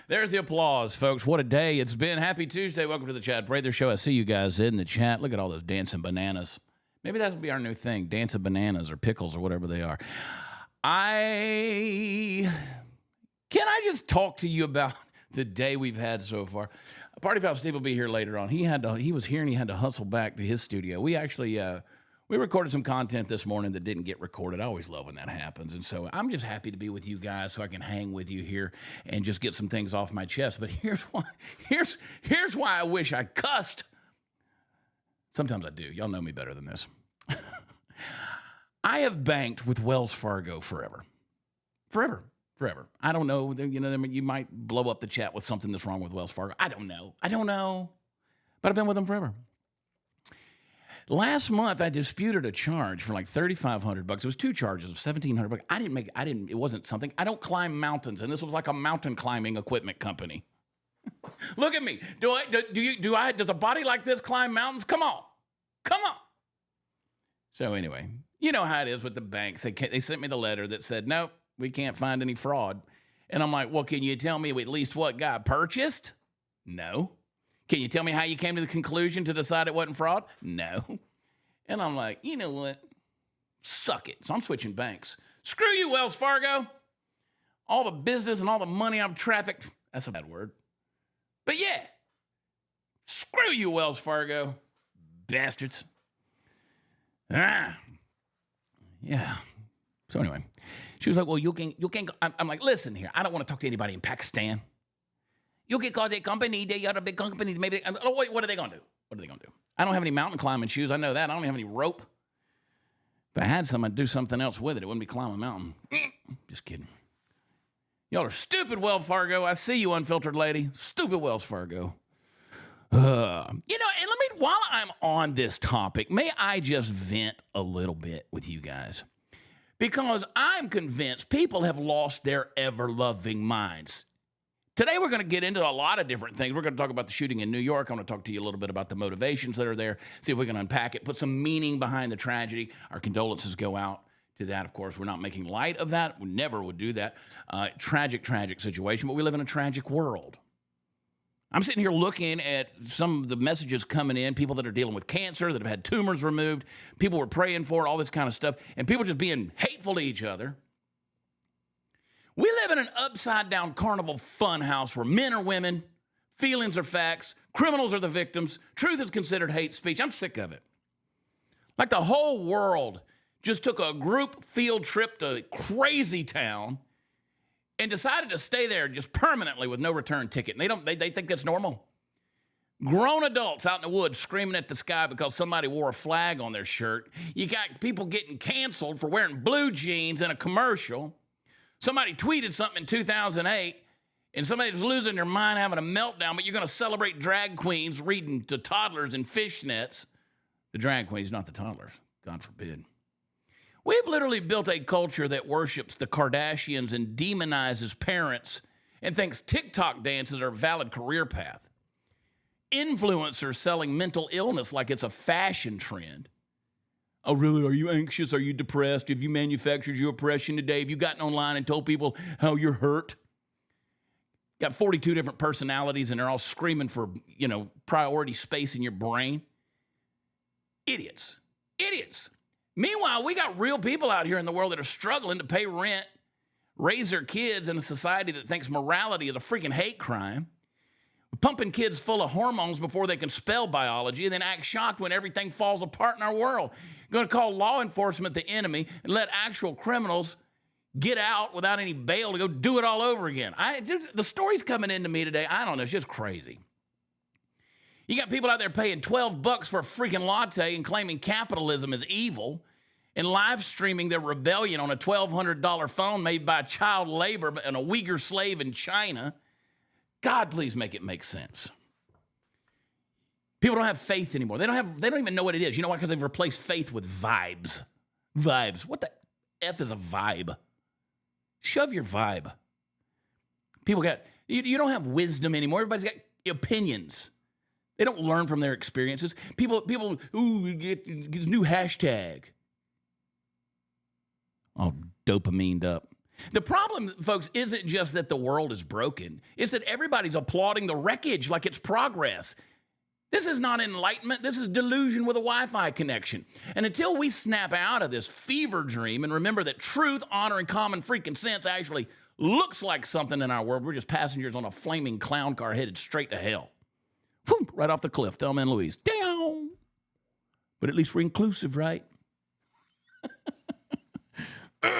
There's the applause, folks. What a day it's been. Happy Tuesday. Welcome to the Chad Prather Show. I see you guys in the chat. Look at all those dancing bananas. Maybe that'll be our new thing, dancing bananas or pickles or whatever they are. Can I just talk to you about the day we've had so far? Party Foul Steve will be here later on. He was here and he had to hustle back to his studio. We actually we recorded some content this morning that didn't get recorded. I always love when that happens. And so I'm just happy to be with you guys so I can hang with you here and just get some things off my chest. But here's why I wish I cussed. Sometimes I do. Y'all know me better than this. I have banked with Wells Fargo forever. Forever. I don't know. You might blow up the chat with something that's wrong with Wells Fargo. I don't know. But I've been with them forever. Last month, I disputed a charge for like $3,500. It was two charges of $1,700. It wasn't something. I don't climb mountains, and this was like a mountain climbing equipment company. Look at me. Does a body like this climb mountains? Come on. So anyway, you know how it is with the banks. They sent me the letter that said, nope, we can't find any fraud. And I'm like, well, can you tell me at least what got purchased? No. Can you tell me how you came to the conclusion to decide it wasn't fraud? No. And I'm like, you know what? Suck it. So I'm switching banks. Screw you, Wells Fargo. All the business and all the money I've trafficked. That's a bad word. But yeah. Screw you, Wells Fargo. Bastards. Yeah. So anyway, she was like, well, you can go. I'm like, listen here. I don't want to talk to anybody in Pakistan. You can call their company. They are a big company. Maybe. What are they going to do? I don't have any mountain climbing shoes. I know that. I don't even have any rope. If I had some, I'd do something else with it. It wouldn't be climbing a mountain. Just kidding. Y'all are stupid, Wells Fargo. I see you, unfiltered lady. Stupid Wells Fargo. And while I'm on this topic, may I just vent a little bit with you guys? Because I'm convinced people have lost their ever-loving minds. Today, we're going to get into a lot of different things. We're going to talk about the shooting in New York. I'm going to talk to you a little bit about the motivations that are there, see if we can unpack it, put some meaning behind the tragedy. Our condolences go out to that, of course. We're not making light of that. We never would do that. Tragic situation, but we live in a tragic world. I'm sitting here looking at some of the messages coming in, people that are dealing with cancer, that have had tumors removed, people we're praying for, all this kind of stuff, and people just being hateful to each other. We live in an upside-down carnival fun house where men are women, feelings are facts, criminals are the victims, truth is considered hate speech. I'm sick of it. Like the whole world just took a group field trip to crazy town and decided to stay there just permanently with no return ticket. And they think that's normal. Grown adults out in the woods screaming at the sky because somebody wore a flag on their shirt. You got people getting canceled for wearing blue jeans in a commercial. Somebody tweeted something in 2008, and somebody's losing their mind, having a meltdown, but you're going to celebrate drag queens reading to toddlers in fishnets. The drag queens, not the toddlers. God forbid. We've literally built a culture that worships the Kardashians and demonizes parents and thinks TikTok dances are a valid career path. Influencers selling mental illness like it's a fashion trend. Oh, really? Are you anxious? Are you depressed? Have you manufactured your oppression today? Have you gotten online and told people how you're hurt? Got 42 different personalities, and they're all screaming for, priority space in your brain. Idiots. Meanwhile, we got real people out here in the world that are struggling to pay rent, raise their kids in a society that thinks morality is a freaking hate crime. Pumping kids full of hormones before they can spell biology and then act shocked when everything falls apart in our world. Going to call law enforcement the enemy and let actual criminals get out without any bail to go do it all over again. The story's coming into me today. I don't know. It's just crazy. You got people out there paying $12 for a freaking latte and claiming capitalism is evil and live streaming their rebellion on a $1,200 phone made by child labor and a Uyghur slave in China. God, please make it make sense. People don't have faith anymore. They don't even know what it is. You know why? Because they've replaced faith with vibes. Vibes. What the F is a vibe? Shove your vibe. You don't have wisdom anymore. Everybody's got opinions. They don't learn from their experiences. People, get this new hashtag. All dopamined up. The problem, folks, isn't just that the world is broken. It's that everybody's applauding the wreckage like it's progress. This is not enlightenment. This is delusion with a Wi-Fi connection. And until we snap out of this fever dream and remember that truth, honor, and common freaking sense actually looks like something in our world, we're just passengers on a flaming clown car headed straight to hell. Whoop, right off the cliff, Thelma and Louise. Damn. But at least we're inclusive, right? God.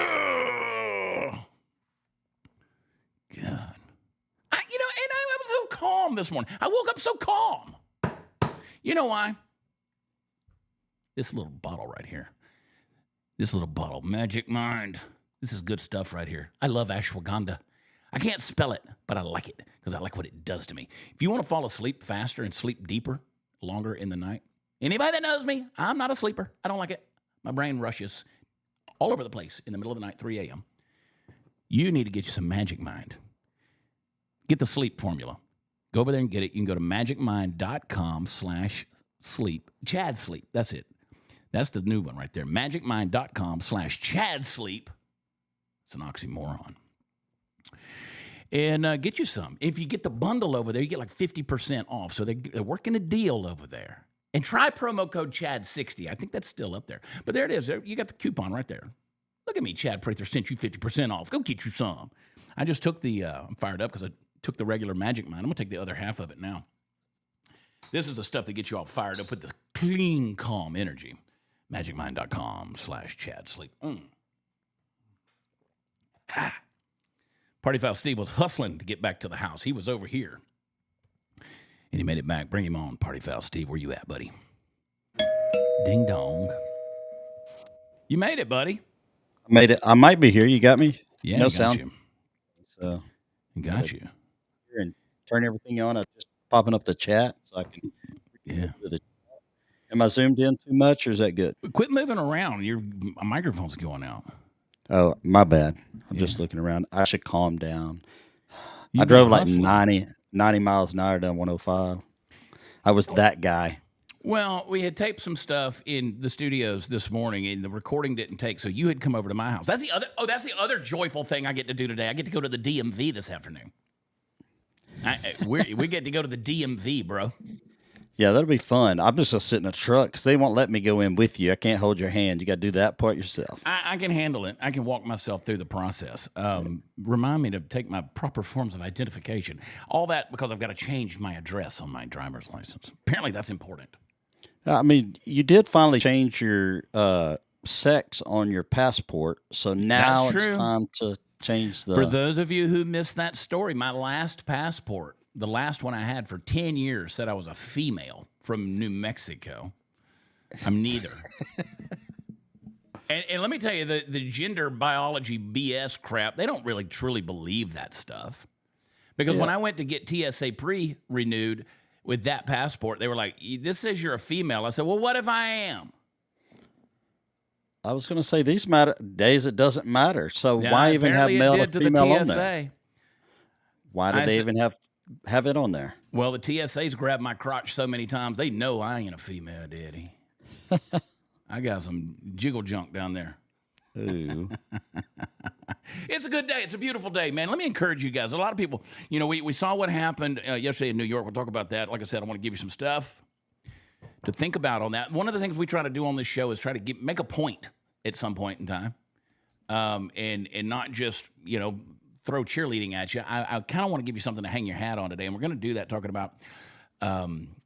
And I was so calm this morning. I woke up so calm. You know why? This little bottle right here. This little bottle, Magic Mind. This is good stuff right here. I love ashwagandha. I can't spell it, but I like it because I like what it does to me. If you want to fall asleep faster and sleep deeper, longer in the night, anybody that knows me, I'm not a sleeper. I don't like it. My brain rushes all over the place in the middle of the night, 3 a.m. You need to get you some Magic Mind. Get the sleep formula. Go over there and get it. You can go to magicmind.com/sleep. Chad Sleep. That's it. That's the new one right there. magicmind.com/Chad Sleep. It's an oxymoron. And get you some. If you get the bundle over there, you get like 50% off. So they're working a deal over there. And try promo code CHAD60. I think that's still up there. But there it is. You got the coupon right there. Look at me, Chad Prather sent you 50% off. Go get you some. I just took I'm fired up because I took the regular Magic Mind. I'm going to take the other half of it now. This is the stuff that gets you all fired up with the clean, calm energy. magicmind.com/Chad Sleep. Ha! Party Foul Steve was hustling to get back to the house. He was over here. And he made it back. Bring him on, Party Foul Steve. Where you at, buddy? Ding dong. You made it, buddy. I made it. I might be here. You got me? Yeah, no got sound. You. So got you. And turn everything on. I'm just popping up the chat so I can. Yeah. Am I zoomed in too much, or is that good? Quit moving around. Your microphone's going out. Oh, my bad. I'm just looking around. I should calm down. I drove like 90 miles an hour down 105. I was that guy. Well, we had taped some stuff in the studios this morning, and the recording didn't take, so you had come over to my house. That's the other joyful thing I get to do today. I get to go to the DMV this afternoon. We get to go to the DMV, bro. Yeah, that'll be fun. I'm just going to sit in a truck because they won't let me go in with you. I can't hold your hand. You got to do that part yourself. I can handle it. I can walk myself through the process. Remind me to take my proper forms of identification. All that because I've got to change my address on my driver's license. Apparently that's important. I mean, you did finally change your sex on your passport, so now it's time to change the... For those of you who missed that story, my last passport, the last one I had for 10 years, said I was a female from New Mexico. I'm neither. and let me tell you, the gender biology BS crap, they don't really truly believe that stuff. Because when I went to get TSA pre-renewed with that passport, they were like, this says you're a female. I said, well, what if I am? I was going to say these days it doesn't matter. So why even have male or female on there? Why do they even have it on there? Well, the TSA's grabbed my crotch so many times, they know I ain't a female, daddy. I got some jiggle junk down there. Ooh. It's a good day. It's a beautiful day, man. Let me encourage you guys. A lot of people, we saw what happened yesterday in New York. We'll talk about that. Like I said, I want to give you some stuff to think about on that. One of the things we try to do on this show is try to make a point at some point in time, and not just throw cheerleading at you. I kind of want to give you something to hang your hat on today, and we're going to do that talking about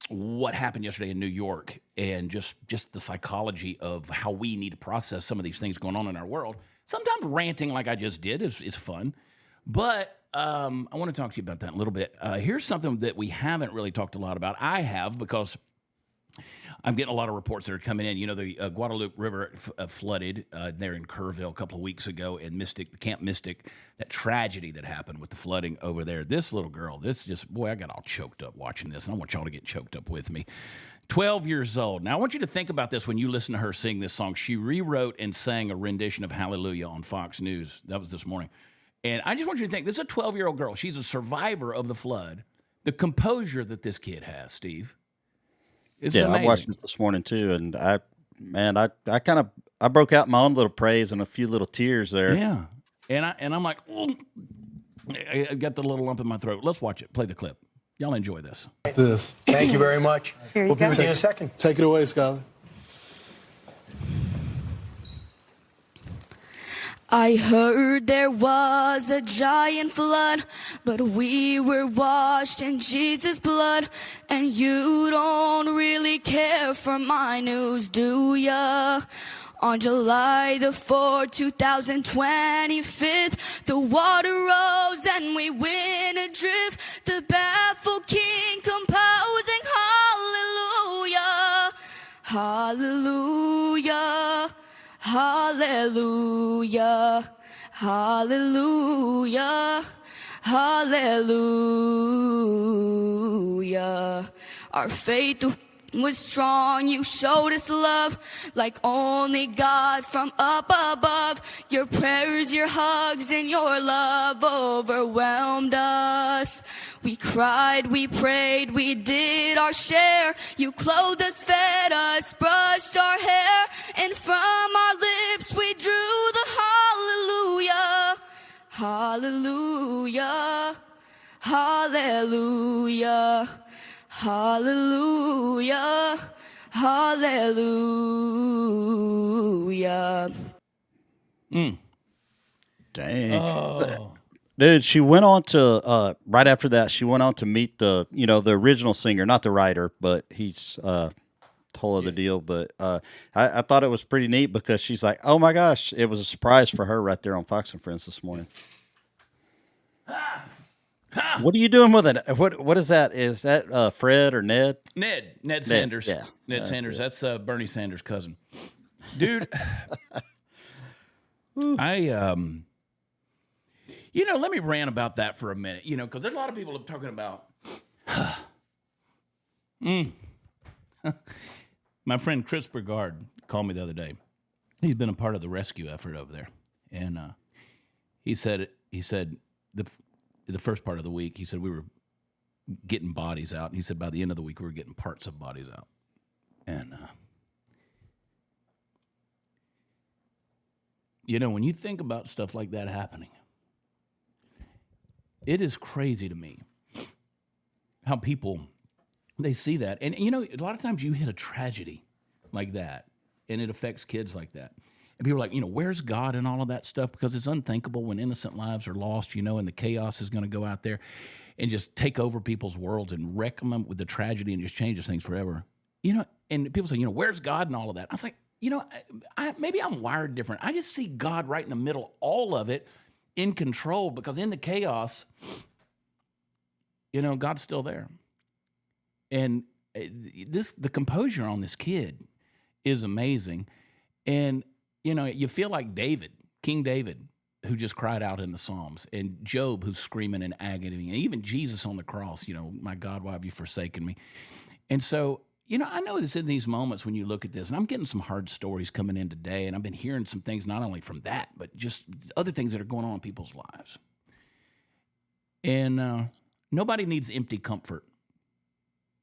what happened yesterday in New York and just the psychology of how we need to process some of these things going on in our world. Sometimes ranting like I just did is fun, but I want to talk to you about that in a little bit. Here's something that we haven't really talked a lot about. I have, because I'm getting a lot of reports that are coming in. The Guadalupe River flooded there in Kerrville a couple of weeks ago, and Camp Mystic, that tragedy that happened with the flooding over there. This little girl, I got all choked up watching this, and I want y'all to get choked up with me. 12 years old. Now, I want you to think about this when you listen to her sing this song. She rewrote and sang a rendition of Hallelujah on Fox News. That was this morning. And I just want you to think, this is a 12-year-old girl. She's a survivor of the flood. The composure that this kid has, Steve. I watched it this morning too, and I broke out my own little praise and a few little tears there. Yeah. And I'm like, ooh, I got the little lump in my throat. Let's watch it. Play the clip. Y'all enjoy this. Thank you very much. We'll be with you in a second. Take it away, Skyler. I heard there was a giant flood, but we were washed in Jesus' blood. And you don't really care for my news, do ya? On July the 4th, 2025, the water rose and we went adrift. The baffled king composing hallelujah, hallelujah. Hallelujah, hallelujah, hallelujah. Our faith was strong, you showed us love like only God from up above. Your prayers, your hugs, and your love overwhelmed us. We cried, we prayed, we did our share. You clothed us, fed us, brushed our hair, and from our lips we drew the hallelujah, hallelujah, hallelujah. Hallelujah, hallelujah. Dang. Oh. Dude, she went on to, right after that, she went on to meet the original singer, not the writer, but he's whole other deal. But I thought it was pretty neat because she's like, oh my gosh, it was a surprise for her right there on Fox and Friends this morning. What are you doing with it? What is that? Is that Fred or Ned? Ned Sanders. Yeah, Ned Sanders. That's Bernie Sanders' cousin. Dude, let me rant about that for a minute, because there's a lot of people talking about my friend Chris Burgard called me the other day. He's been a part of the rescue effort over there. And he said the first part of the week, he said we were getting bodies out. And he said by the end of the week, we were getting parts of bodies out. And, when you think about stuff like that happening, it is crazy to me how people, they see that. And, a lot of times you hit a tragedy like that, and it affects kids like that. And people are like, where's God and all of that stuff? Because it's unthinkable when innocent lives are lost, and the chaos is going to go out there and just take over people's worlds and wreck them with the tragedy and just changes things forever. And people say, where's God and all of that? I was like, maybe I'm wired different. I just see God right in the middle, all of it, in control, because in the chaos, God's still there. And the composure on this kid is amazing. And you feel like David, King David, who just cried out in the Psalms, and Job, who's screaming in agony, and even Jesus on the cross, my God, why have you forsaken me? And so, I know it's in these moments when you look at this, and I'm getting some hard stories coming in today, and I've been hearing some things not only from that, but just other things that are going on in people's lives. And nobody needs empty comfort.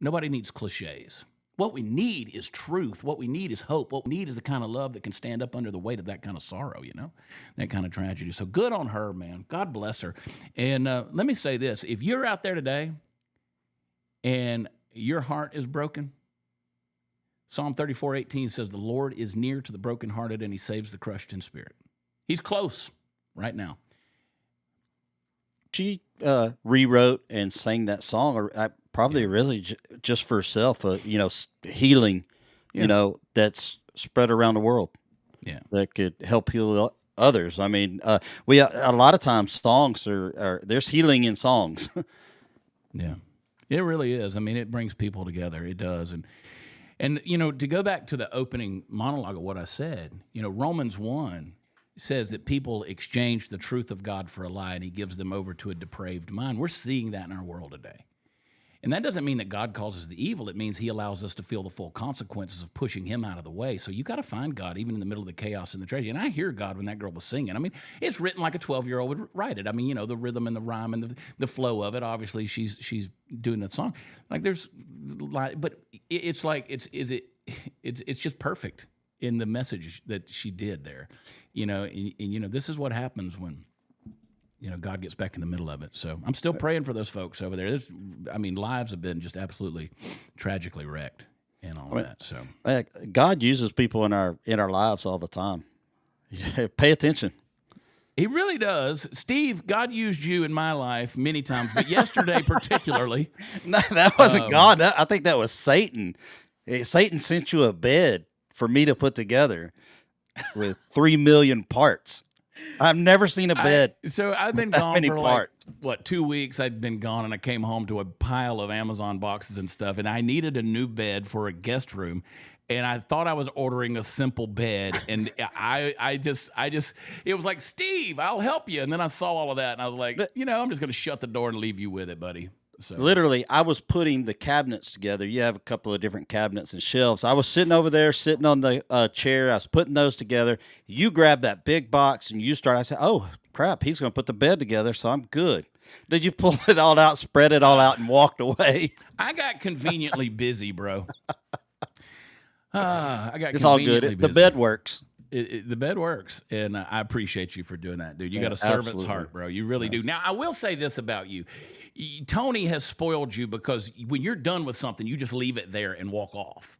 Nobody needs cliches. What we need is truth. What we need is hope. What we need is the kind of love that can stand up under the weight of that kind of sorrow, that kind of tragedy. So good on her, man. God bless her. And let me say this. If you're out there today and your heart is broken, Psalm 34:18 says, the Lord is near to the brokenhearted and he saves the crushed in spirit. He's close right now. She rewrote and sang that song, or probably really just for herself, healing, that's spread around the world. Yeah, that could help heal others. I mean, we a lot of times songs are there's healing in songs. Yeah, it really is. I mean, it brings people together. It does, and to go back to the opening monologue of what I said, Romans 1 says that people exchange the truth of God for a lie, and he gives them over to a depraved mind. We're seeing that in our world today. And that doesn't mean that God causes the evil. It means he allows us to feel the full consequences of pushing him out of the way. So you got to find God even in the middle of the chaos and the tragedy. And I hear God when that girl was singing. I mean, it's written like a 12-year-old would write it. I mean, the rhythm and the rhyme and the flow of it. Obviously, she's doing that song. Like but it's like it's just perfect in the message that she did there. And this is what happens when God gets back in the middle of it. So I'm still praying for those folks over there. Lives have been just absolutely tragically wrecked and all that. So God uses people in our lives all the time. Pay attention. He really does. Steve, God used you in my life many times, but yesterday particularly. No, that wasn't God. I think that was Satan. Satan sent you a bed for me to put together with 3 million parts. I've never seen a bed. So I've been gone for parts. 2 weeks. I'd been gone, and I came home to a pile of Amazon boxes and stuff, and I needed a new bed for a guest room. And I thought I was ordering a simple bed, and I just, it was like, Steve, I'll help you. And then I saw all of that, and I was like, I'm just going to shut the door and leave you with it, buddy. So. Literally, I was putting the cabinets together. You have a couple of different cabinets and shelves. I was sitting over there, sitting on the chair. I was putting those together. You grabbed that big box, and you started. I said, oh, crap, he's going to put the bed together, so I'm good. Did you pull it all out, spread it all out, and walked away? I got conveniently busy, bro. It's all good. The bed works. The bed works, and I appreciate you for doing that, dude. You got a servant's heart, bro. You really do. Now, I will say this about you. Tony has spoiled you because when you're done with something, you just leave it there and walk off.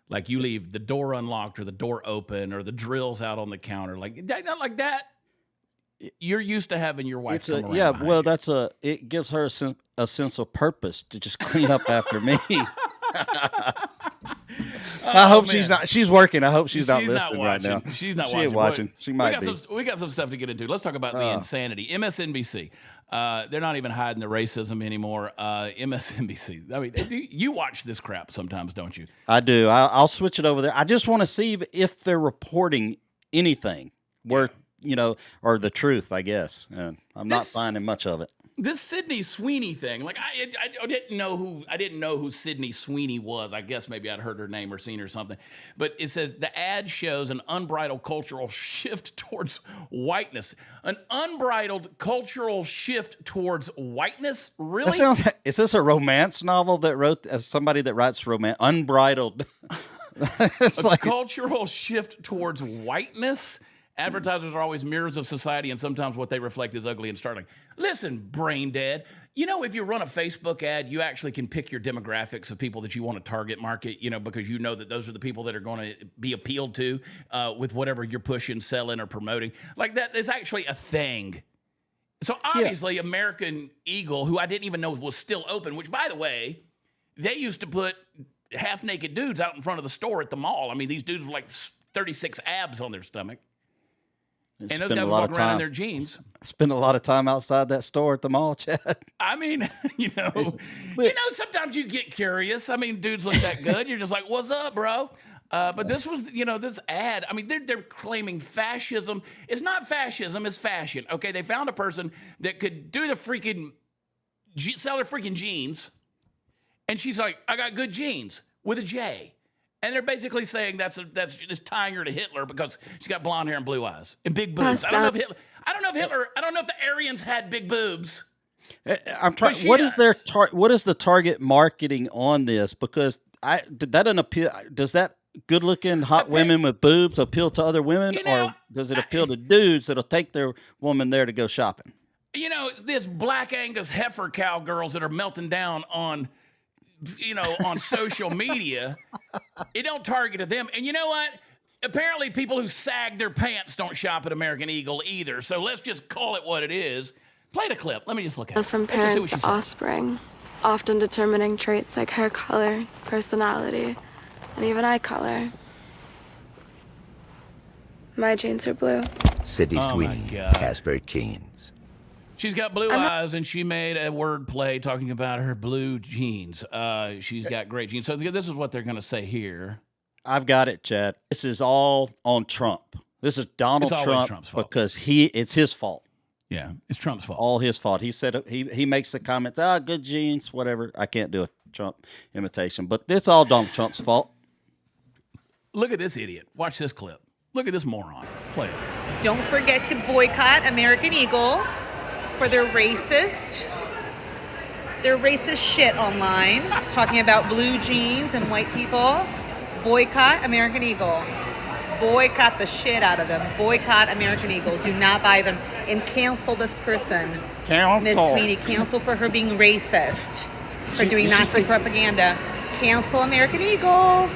Like you leave the door unlocked or the door open or the drills out on the counter. Like that. You're used to having your wife come around. Yeah, well, it gives her a sense of purpose to just clean up after me. I hope she's not. She's working. I hope she's not listening right now. She's not watching. She ain't watching. She might be. We got some stuff to get into. Let's talk about the insanity. MSNBC. They're not even hiding the racism anymore. MSNBC. I mean, you watch this crap sometimes, don't you? I do. I'll switch it over there. I just want to see if they're reporting anything worth, or the truth, I guess. And I'm not finding much of it. This Sydney Sweeney thing, like I didn't know who Sydney Sweeney was. I guess maybe I'd heard her name or seen her something. But it says the ad shows an unbridled cultural shift towards whiteness. An unbridled cultural shift towards whiteness? Really? Is this a romance novel that wrote somebody that writes romance? Unbridled. It's like cultural shift towards whiteness. Advertisers are always mirrors of society, and sometimes what they reflect is ugly and startling. Listen, brain dead. If you run a Facebook ad, you actually can pick your demographics of people that you want to target market, because you know that those are the people that are going to be appealed to with whatever you're pushing, selling, or promoting. Like that is actually a thing. So obviously, American Eagle, who I didn't even know was still open, which, by the way, they used to put half-naked dudes out in front of the store at the mall. I mean, these dudes were like 36 abs on their stomach. And those guys walk around in their jeans. Spend a lot of time outside that store at the mall, Chad. I mean, sometimes you get curious. I mean, dudes look that good. You're just like, what's up, bro? But this was, this ad. I mean, they're claiming fascism. It's not fascism, it's fashion. Okay, they found a person that could do the sell their freaking jeans. And she's like, I got good jeans with a J. And they're basically saying that's just tying her to Hitler because she's got blonde hair and blue eyes and big boobs. I don't know if the Aryans had big boobs. I'm trying. What is the target marketing on this? Because that doesn't appeal. Does that good-looking hot women with boobs appeal to other women, or does it appeal to dudes that'll take their woman there to go shopping? This Black Angus heifer cowgirls that are melting down on social media, it don't target to them. And you know what? Apparently people who sag their pants don't shop at American Eagle either. So let's just call it what it is. Play the clip. Let me just look at it. From parents to offspring, often determining traits like hair color, personality, and even eye color. My jeans are blue. Sydney Sweeney has very jeans. She's got blue eyes, and she made a word play talking about her blue jeans. She's got great jeans. So this is what they're going to say here. I've got it, Chad. This is all on Trump. This is Donald Trump because it's his fault. Yeah, it's Trump's fault. All his fault. He said he makes the comments, good jeans, whatever. I can't do a Trump imitation, but it's all Donald Trump's fault. Look at this idiot. Watch this clip. Look at this moron. Play it. Don't forget to boycott American Eagle for their racist shit online, talking about blue jeans and white people. Boycott American Eagle. Boycott the shit out of them. Boycott American Eagle. Do not buy them. and cancel this person. Cancel. Miss Sweeney, cancel for her being racist, for doing Nazi propaganda. Cancel American Eagle.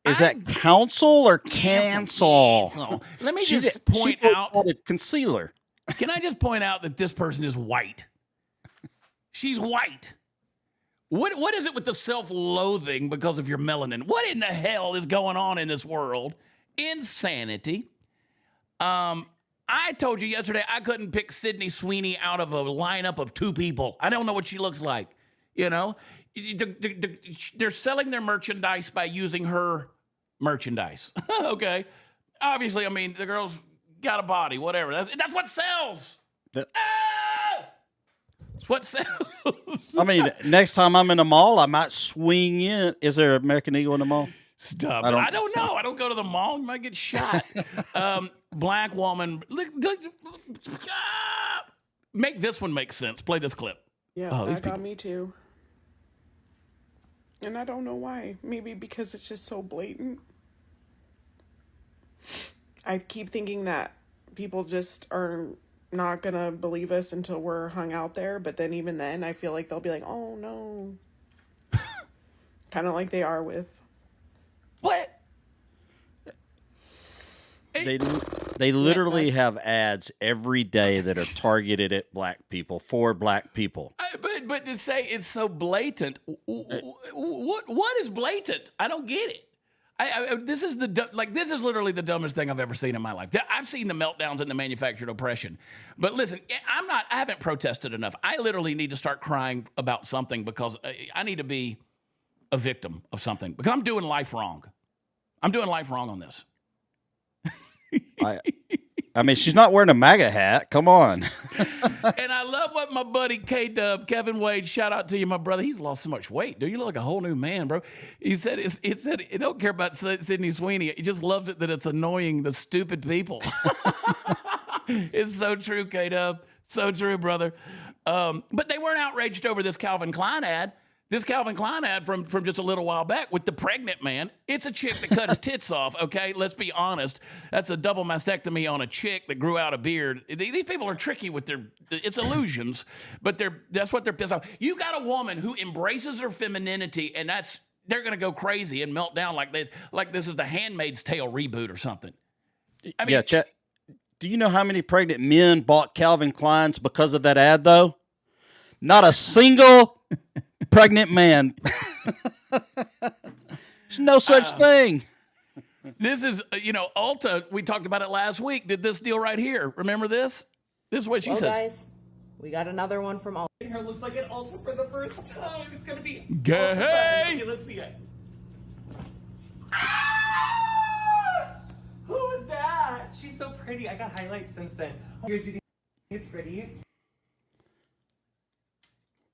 Is that counsel or cancel? Cancel. Let me just point out. Concealer. Can I just point out that this person is white? She's white. What is it with the self-loathing because of your melanin? What in the hell is going on in this world? Insanity. I told you yesterday I couldn't pick Sydney Sweeney out of a lineup of 2 people. I don't know what she looks like. You know, they're selling their merchandise by using her merchandise. Okay. Obviously, I mean, the girl's got a body, whatever. That's what sells. That's what sells. I mean, next time I'm in the mall, I might swing in. Is there an American Eagle in the mall? Stop it. I don't know. I don't go to the mall. You might get shot. Black woman. Make this one make sense. Play this clip. Yeah, that got me too. And I don't know why. Maybe because it's just so blatant. I keep thinking that people just are not going to believe us until we're hung out there. But then even then, I feel like they'll be like, oh, no. Kind of like they are with. What? They literally have ads every day that are targeted at black people, for black people. But to say it's so blatant, what is blatant? I don't get it. This is literally the dumbest thing I've ever seen in my life. I've seen the meltdowns and the manufactured oppression. But listen, I haven't protested enough. I literally need to start crying about something because I need to be a victim of something because I'm doing life wrong. I'm doing life wrong on this. I mean, she's not wearing a MAGA hat. Come on. And I love what my buddy K-Dub, Kevin Wade, shout out to you, my brother. He's lost so much weight, dude. You look like a whole new man, bro. He said it don't care about Sydney Sweeney. He just loves it that it's annoying the stupid people. It's so true, K-Dub. So true, brother. But they weren't outraged over this Calvin Klein ad. This Calvin Klein ad from just a little while back with the pregnant man. It's a chick that cut his tits off, okay? Let's be honest. That's a double mastectomy on a chick that grew out a beard. These people are tricky with it's illusions, but that's what they're pissed off. You got a woman who embraces her femininity, and they're going to go crazy and melt down like this is the Handmaid's Tale reboot or something. I mean, yeah, Chad, do you know how many pregnant men bought Calvin Klein's because of that ad, though? Not a single pregnant man. There's no such thing. This is, Ulta, we talked about it last week, did this deal right here. Remember this? This is what she says. Guys, we got another one from Ulta. Hair looks like an Ulta for the first time. It's going to be gay. Okay, let's see it. Ah! Who is that? She's so pretty. I got highlights since then. Oh, do you think it's pretty?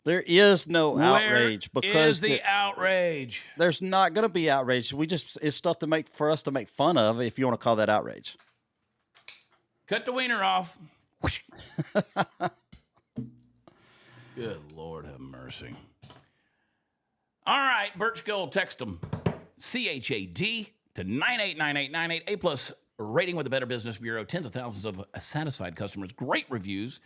There is no outrage because the outrage. There's not going to be outrage. It's stuff for us to make fun of, if you want to call that outrage. Cut the wiener off. Good Lord have mercy. All right, Birch Gold, text them. CHAD to 989898. A+ rating with the Better Business Bureau. Tens of thousands of satisfied customers. Great reviews.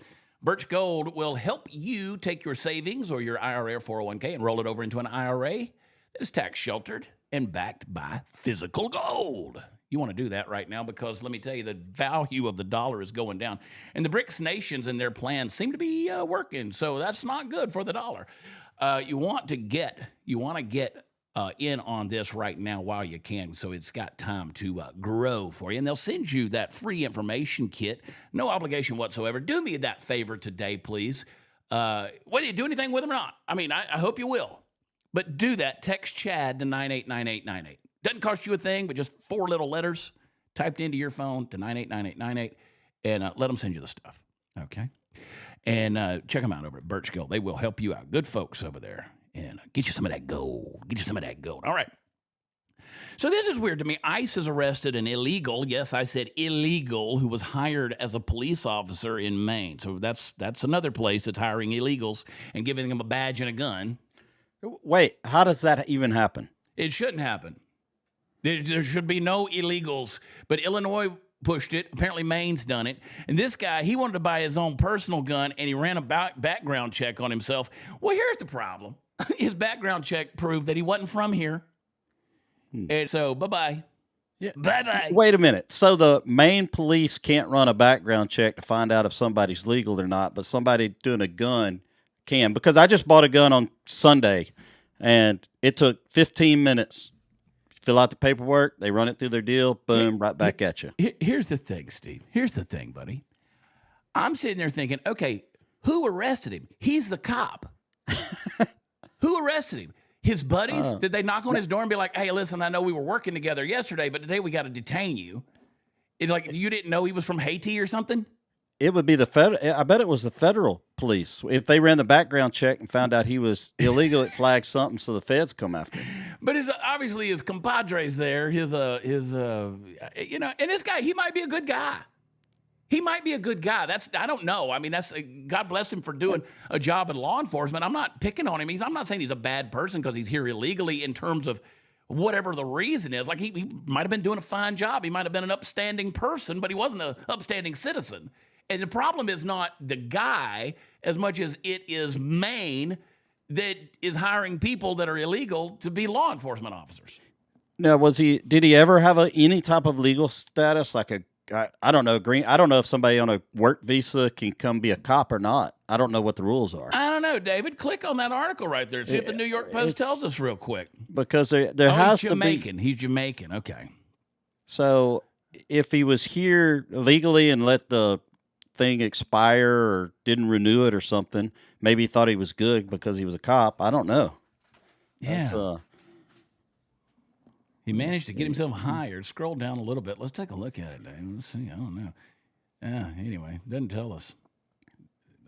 Birch Gold will help you take your savings or your IRA or 401k and roll it over into an IRA that is tax sheltered and backed by physical gold. You want to do that right now because let me tell you, the value of the dollar is going down. And the BRICS nations and their plans seem to be working, so that's not good for the dollar. You want to get in on this right now while you can, so it's got time to grow for you. And they'll send you that free information kit, no obligation whatsoever. Do me that favor today, please. Whether you do anything with them or not, I mean, I hope you will. But do that. Text Chad to 989898. Doesn't cost you a thing, but just 4 little letters typed into your phone to 989898, and let them send you the stuff, okay? And check them out over at Birch Gold. They will help you out. Good folks over there. And get you some of that gold. Get you some of that gold. All right. So this is weird to me. ICE has arrested an illegal, yes, I said illegal, who was hired as a police officer in Maine. So that's another place that's hiring illegals and giving them a badge and a gun. Wait, how does that even happen? It shouldn't happen. There should be no illegals. But Illinois pushed it. Apparently Maine's done it. And this guy, he wanted to buy his own personal gun, and he ran a background check on himself. Well, here's the problem. His background check proved that he wasn't from here. And so, bye-bye. Yeah. Bye-bye. Wait a minute. So the Maine police can't run a background check to find out if somebody's legal or not, but somebody doing a gun can. Because I just bought a gun on Sunday, and it took 15 minutes. Fill out the paperwork, they run it through their deal, boom, right back at you. Here's the thing, Steve. Here's the thing, buddy. I'm sitting there thinking, okay, who arrested him? He's the cop. Who arrested him? His buddies? Did they knock on his door and be like, hey, listen, I know we were working together yesterday, but today we got to detain you. It's like you didn't know he was from Haiti or something? It would be the federal. I bet it was the federal police. If they ran the background check and found out he was illegal, it flagged something, so the feds come after him. But obviously his compadres there, and this guy, he might be a good guy. He might be a good guy. I don't know. I mean, God bless him for doing a job in law enforcement. I'm not picking on him. I'm not saying he's a bad person because he's here illegally in terms of whatever the reason is. Like he might have been doing a fine job. He might have been an upstanding person, but he wasn't an upstanding citizen. And the problem is not the guy as much as it is Maine that is hiring people that are illegal to be law enforcement officers. Now, did he ever have any type of legal status? Like I don't know, I don't know if somebody on a work visa can come be a cop or not. I don't know what the rules are. I don't know, David. Click on that article right there. See if the New York Post tells us real quick. Because there has to be. He's Jamaican. Okay. So if he was here legally and let the thing expire or didn't renew it or something, maybe he thought he was good because he was a cop. I don't know. Yeah. He managed to get himself hired. Scroll down a little bit. Let's take a look at it, Dave. Let's see. I don't know. Yeah. Anyway, doesn't tell us.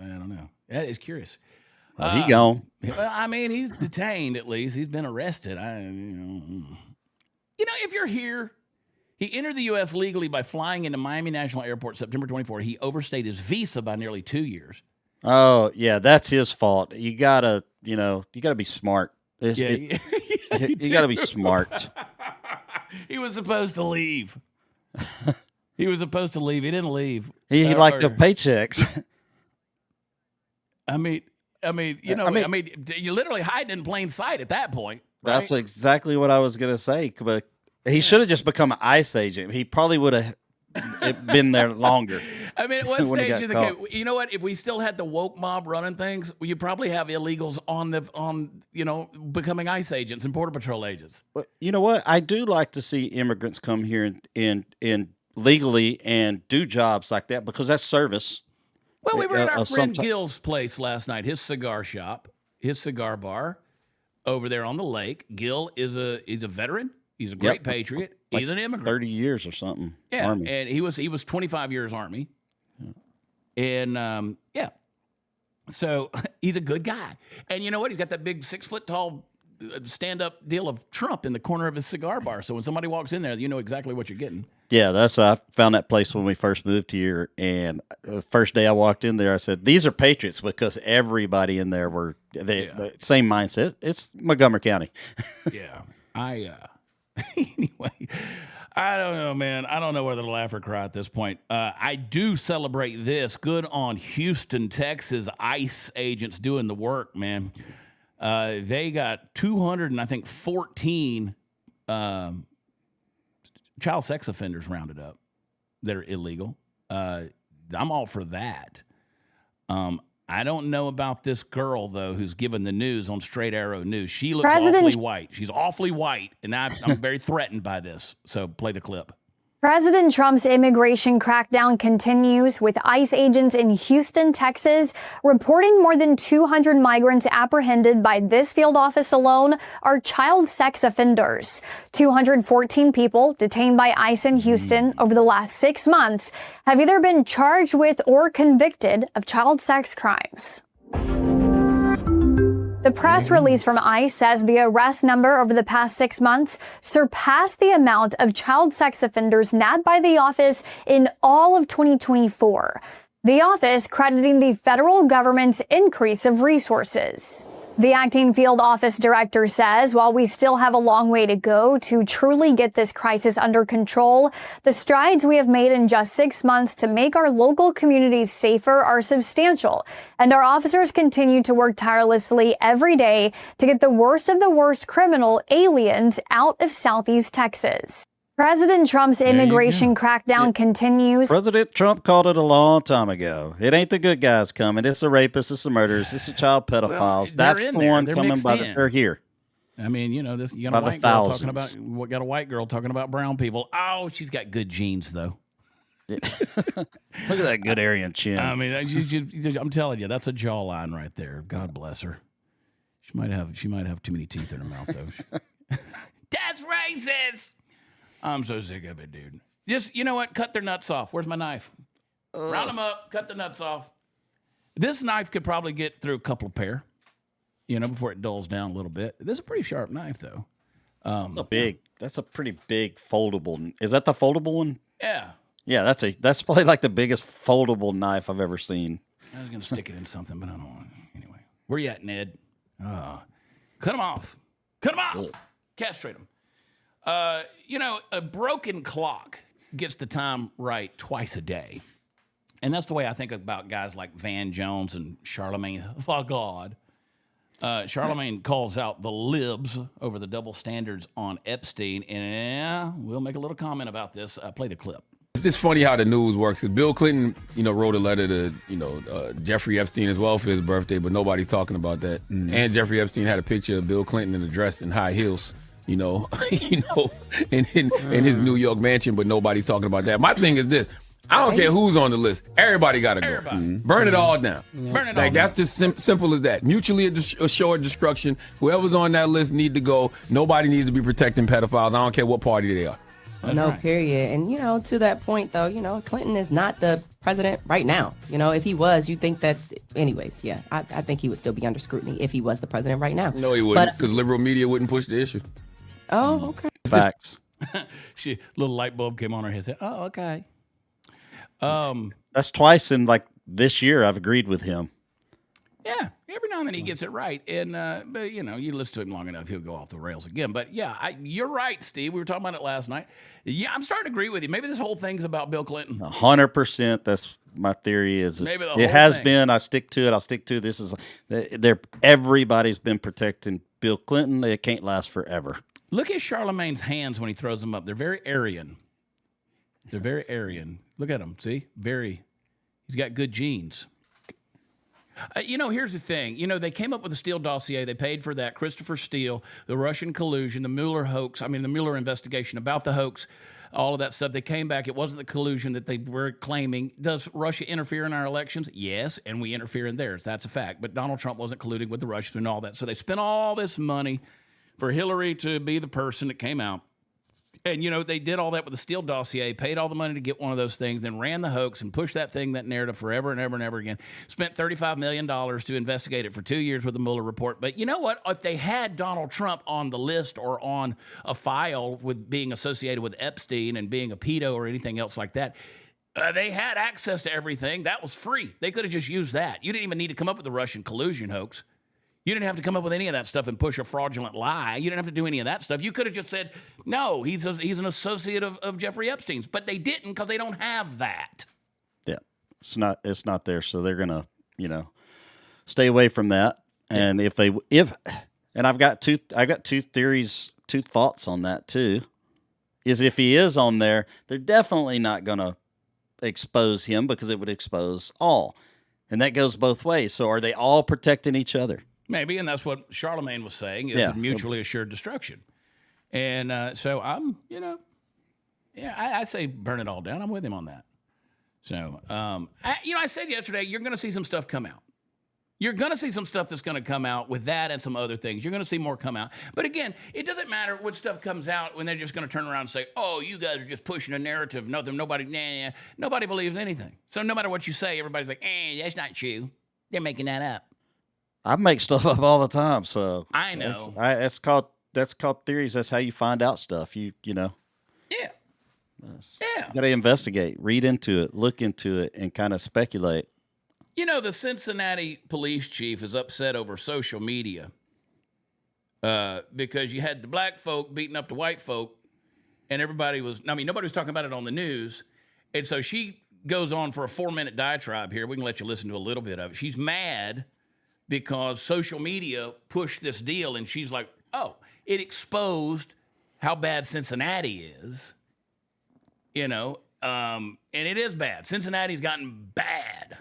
I don't know. That is curious. Well, he gone. Well, I mean, he's detained at least. He's been arrested. If you're here, he entered the U.S. legally by flying into Miami National Airport September 24. He overstayed his visa by nearly 2 years. Oh, yeah, that's his fault. You gotta be smart. You gotta be smart. He was supposed to leave. He didn't leave. He liked the paychecks. I mean, you literally hide in plain sight at that point. Right? That's exactly what I was gonna say. But he should have just become an ICE agent. He probably would have been there longer. I mean, at what stage of the game? You know what? If we still had the woke mob running things, you probably have illegals on becoming ICE agents and Border Patrol agents. Well, you know what? I do like to see immigrants come here and legally and do jobs like that because that's service. Well, we were at our friend Gil's place last night, his cigar shop, his cigar bar over there on the lake. Gil is a veteran. He's a great patriot. He's an immigrant. 30 years or something. Yeah, Army. and he was 25 years Army. And, so he's a good guy. And you know what? He's got that big 6-foot-tall stand-up deal of Trump in the corner of his cigar bar. So when somebody walks in there, you know exactly what you're getting. Yeah, I found that place when we first moved here. And the first day I walked in there, I said, these are patriots because everybody in there were the same mindset. It's Montgomery County. Yeah. Anyway, I don't know, man. I don't know whether to laugh or cry at this point. I do celebrate this. Good on Houston, Texas, ICE agents doing the work, man. They got 214 child sex offenders rounded up that are illegal. I'm all for that. I don't know about this girl, though, who's given the news on Straight Arrow News. She looks awfully white. She's awfully white, and I'm very threatened by this. So play the clip. President Trump's immigration crackdown continues with ICE agents in Houston, Texas, reporting more than 200 migrants apprehended by this field office alone are child sex offenders. 214 people detained by ICE in Houston over the last 6 months have either been charged with or convicted of child sex crimes. The press release from ICE says the arrest number over the past 6 months surpassed the amount of child sex offenders nabbed by the office in all of 2024. The office crediting the federal government's increase of resources. The acting field office director says while we still have a long way to go to truly get this crisis under control, the strides we have made in just 6 months to make our local communities safer are substantial, and our officers continue to work tirelessly every day to get the worst of the worst criminal aliens out of Southeast Texas. President Trump's immigration crackdown continues. President Trump called it a long time ago. It ain't the good guys coming. It's the rapists. It's the murderers. It's the child pedophiles. That's the one coming by the. They're here. I mean, you know, this. You got a white girl talking about. Got a white girl talking about brown people. Oh, she's got good genes, though. Look at that good Aryan chin. I mean, I'm telling you, that's a jawline right there. God bless her. She might have too many teeth in her mouth, though. That's racist. I'm so sick of it, dude. Just, you know what? Cut their nuts off. Where's my knife? Round them up. Cut the nuts off. This knife could probably get through a couple of pair, you know, before it dulls down a little bit. This is a pretty sharp knife, though. That's a pretty big foldable. Is that the foldable one? Yeah. Yeah, that's probably like the biggest foldable knife I've ever seen. I was going to stick it in something, but I don't want it. Anyway, where you at, Ned? Cut them off. Cut them off. Castrate them. You know, a broken clock gets the time right twice a day. And that's the way I think about guys like Van Jones and Charlemagne the God. Charlemagne calls out the libs over the double standards on Epstein. And we'll make a little comment about this. Play the clip. It's just funny how the news works. Because Bill Clinton, you know, wrote a letter to, Jeffrey Epstein as well for his birthday, but nobody's talking about that. Mm-hmm. And Jeffrey Epstein had a picture of Bill Clinton in a dress and high heels. In his New York mansion, but nobody's talking about that. My thing is this: I don't care who's on the list. Everybody got to go. Mm-hmm. Burn it all down. Yeah. Burn it all down. That's just simple as that. Mutually assured destruction. Whoever's on that list need to go. Nobody needs to be protecting pedophiles. I don't care what party they are. That's right. Period. And, to that point, though, Clinton is not the president right now. If he was, you think that, anyways, yeah, I think he would still be under scrutiny if he was the president right now. No, he wouldn't, because liberal media wouldn't push the issue. Oh, okay. Facts. Little light bulb came on her head. Oh, okay. That's twice in this year I've agreed with him. Yeah, every now and then he gets it right, and but you listen to him long enough, he'll go off the rails again. But yeah, you're right, Steve. We were talking about it last night. Yeah, I'm starting to agree with you. Maybe this whole thing's about Bill Clinton. 100%. That's my theory. It has been. I stick to it. I'll stick to it. This is everybody's been protecting Bill Clinton. It can't last forever. Look at Charlemagne's hands when he throws them up. They're very Aryan. Look at him. See? He's got good genes. Here's the thing. They came up with the Steele dossier. They paid for that. Christopher Steele, the Russian collusion, the Mueller hoax. The Mueller investigation about the hoax, all of that stuff. They came back. It wasn't the collusion that they were claiming. Does Russia interfere in our elections? Yes, and we interfere in theirs. That's a fact. But Donald Trump wasn't colluding with the Russians and all that. So they spent all this money for Hillary to be the person that came out. And, they did all that with the Steele dossier, paid all the money to get one of those things, then ran the hoax and pushed that narrative forever and ever and ever again. Spent $35 million to investigate it for 2 years with the Mueller report. But you know what? If they had Donald Trump on the list or on a file with being associated with Epstein and being a pedo or anything else like that, they had access to everything. That was free. They could have just used that. You didn't even need to come up with the Russian collusion hoax. You didn't have to come up with any of that stuff and push a fraudulent lie. You didn't have to do any of that stuff. You could have just said, no, he's an associate of Jeffrey Epstein's. But they didn't because they don't have that. Yeah, it's not there. So they're going to, stay away from that. And and I've got two theories, two thoughts on that too, is if he is on there, they're definitely not going to expose him because it would expose all. And that goes both ways. So are they all protecting each other? Maybe, and that's what Charlemagne was saying, is mutually assured destruction. And so I'm, I say burn it all down. I'm with him on that. So, I said yesterday, you're going to see some stuff come out. You're going to see some stuff that's going to come out with that and some other things. You're going to see more come out. But again, it doesn't matter what stuff comes out when they're just going to turn around and say, oh, you guys are just pushing a narrative. Nobody believes anything. So no matter what you say, everybody's like, that's not true. They're making that up. I make stuff up all the time, so I know. That's called theories. That's how you find out stuff. You know. Yeah. You got to investigate, read into it, look into it, and kind of speculate. You know, the Cincinnati police chief is upset over social media because you had the black folk beating up the white folk, and nobody was talking about it on the news. And so she goes on for a 4-minute diatribe here. We can let you listen to a little bit of it. She's mad because social media pushed this deal, and she's like, oh, it exposed how bad Cincinnati is, and it is bad. Cincinnati's gotten bad.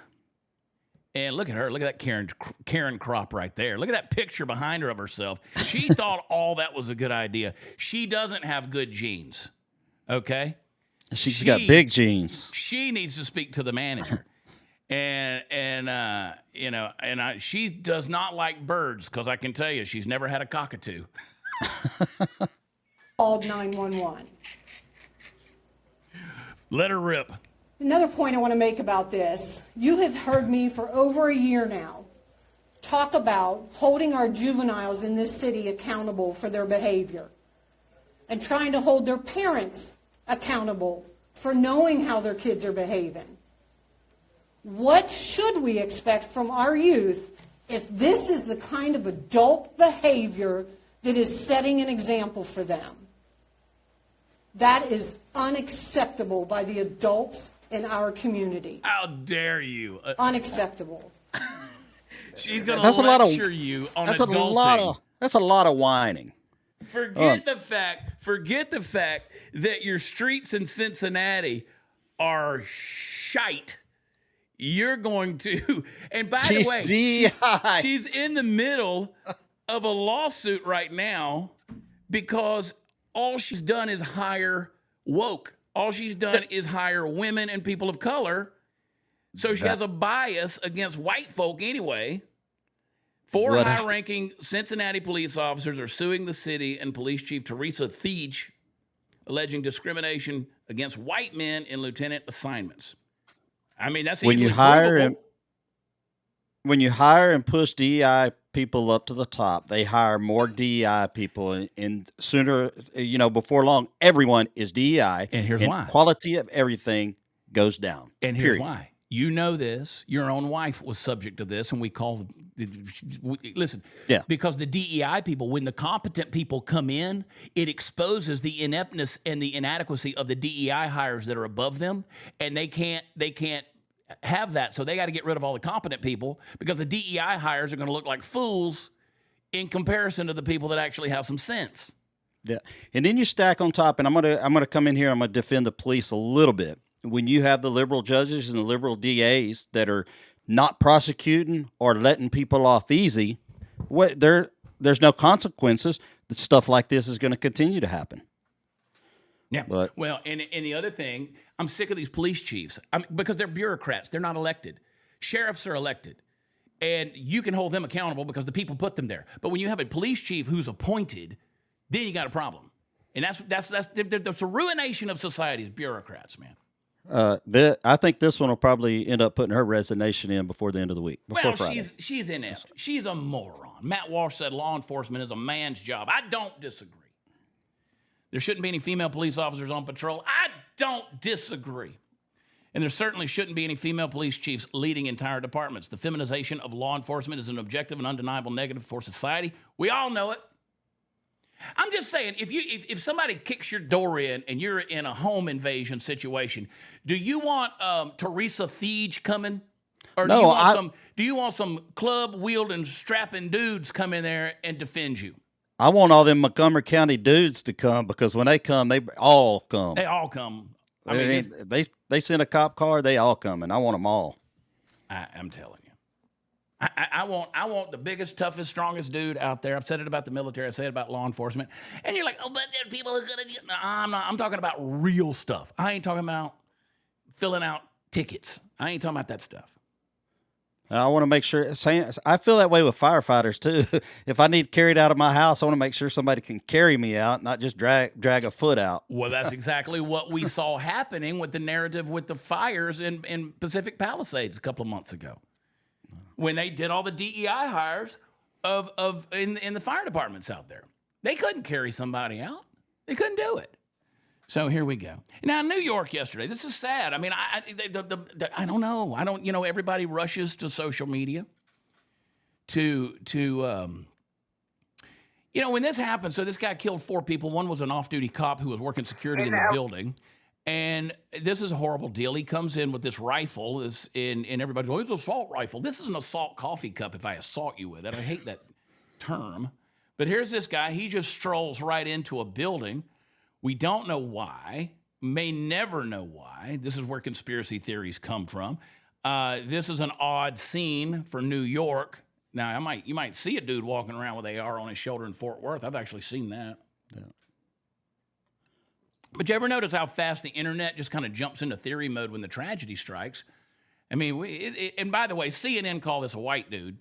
And look at her. Look at that Karen crop right there. Look at that picture behind her of herself. She thought all that was a good idea. She doesn't have good genes, okay? She's got big genes. She needs to speak to the manager. She does not like birds, because I can tell you she's never had a cockatoo. Called 911. Let her rip. Another point I want to make about this, you have heard me for over a year now talk about holding our juveniles in this city accountable for their behavior and trying to hold their parents accountable for knowing how their kids are behaving. What should we expect from our youth if this is the kind of adult behavior that is setting an example for them? That is unacceptable by the adults in our community. How dare you? Unacceptable. She's going to lecture you on adulting. That's a lot of whining. Forget the fact that your streets in Cincinnati are shite. You're going to, and by the way, she's in the middle of a lawsuit right now because all she's done is hire woke. All she's done is hire women and people of color. So she has a bias against white folk anyway. 4 high-ranking Cincinnati police officers are suing the city and police chief Teresa Thiege, alleging discrimination against white men in lieutenant assignments. I mean, that's when you hire and push DEI people up to the top, they hire more DEI people, and sooner, before long, everyone is DEI. And here's why: quality of everything goes down. And here's why: you know this. Your own wife was subject to this, and we call. Listen, because the DEI people, when the competent people come in, it exposes the ineptness and the inadequacy of the DEI hires that are above them, and they can't have that. So they got to get rid of all the competent people because the DEI hires are going to look like fools in comparison to the people that actually have some sense. Yeah, and then you stack on top, and I'm gonna come in here. I'm gonna defend the police a little bit. When you have the liberal judges and the liberal DAs that are not prosecuting or letting people off easy, there's no consequences. Stuff like this is going to continue to happen. Yeah. Well, and the other thing, I'm sick of these police chiefs because they're bureaucrats. They're not elected. Sheriffs are elected. And you can hold them accountable because the people put them there. But when you have a police chief who's appointed, then you got a problem. And that's a ruination of society's bureaucrats, man. I think this one will probably end up putting her resignation in before the end of the week. Friday. She's inept. She's a moron. Matt Walsh said law enforcement is a man's job. I don't disagree. There shouldn't be any female police officers on patrol. I don't disagree. And there certainly shouldn't be any female police chiefs leading entire departments. The feminization of law enforcement is an objective and undeniable negative for society. We all know it. I'm just saying, if somebody kicks your door in and you're in a home invasion situation, do you want Teresa Thiege coming? Or do you want some club-wielding, strapping dudes come in there and defend you? I want all them Montgomery County dudes to come because when they come, they all come. They all come. I mean, they send a cop car, they all come, and I want them all. I'm telling you. I want the biggest, toughest, strongest dude out there. I've said it about the military. I said it about law enforcement. And you're like, oh, but there are people who are going to... No, I'm not. I'm talking about real stuff. I ain't talking about filling out tickets. I ain't talking about that stuff. I want to make sure... I feel that way with firefighters, too. If I need carried out of my house, I want to make sure somebody can carry me out, not just drag a foot out. Well, that's exactly what we saw happening with the narrative with the fires in Pacific Palisades a couple of months ago. When they did all the DEI hires in the fire departments out there. They couldn't carry somebody out. They couldn't do it. So here we go. Now, New York yesterday. This is sad. I mean, I don't know. Everybody rushes to social media to when this happened. So this guy killed 4 people. One was an off-duty cop who was working security in the building. And this is a horrible deal. He comes in with this rifle, and everybody's going, it's an assault rifle. This is an assault coffee cup if I assault you with it. I hate that term. But here's this guy. He just strolls right into a building. We don't know why, may never know why. This is where conspiracy theories come from. This is an odd scene for New York. Now, you might see a dude walking around with AR on his shoulder in Fort Worth. I've actually seen that. Yeah. But you ever notice how fast the internet just kind of jumps into theory mode when the tragedy strikes? I mean, and by the way, CNN called this a white dude.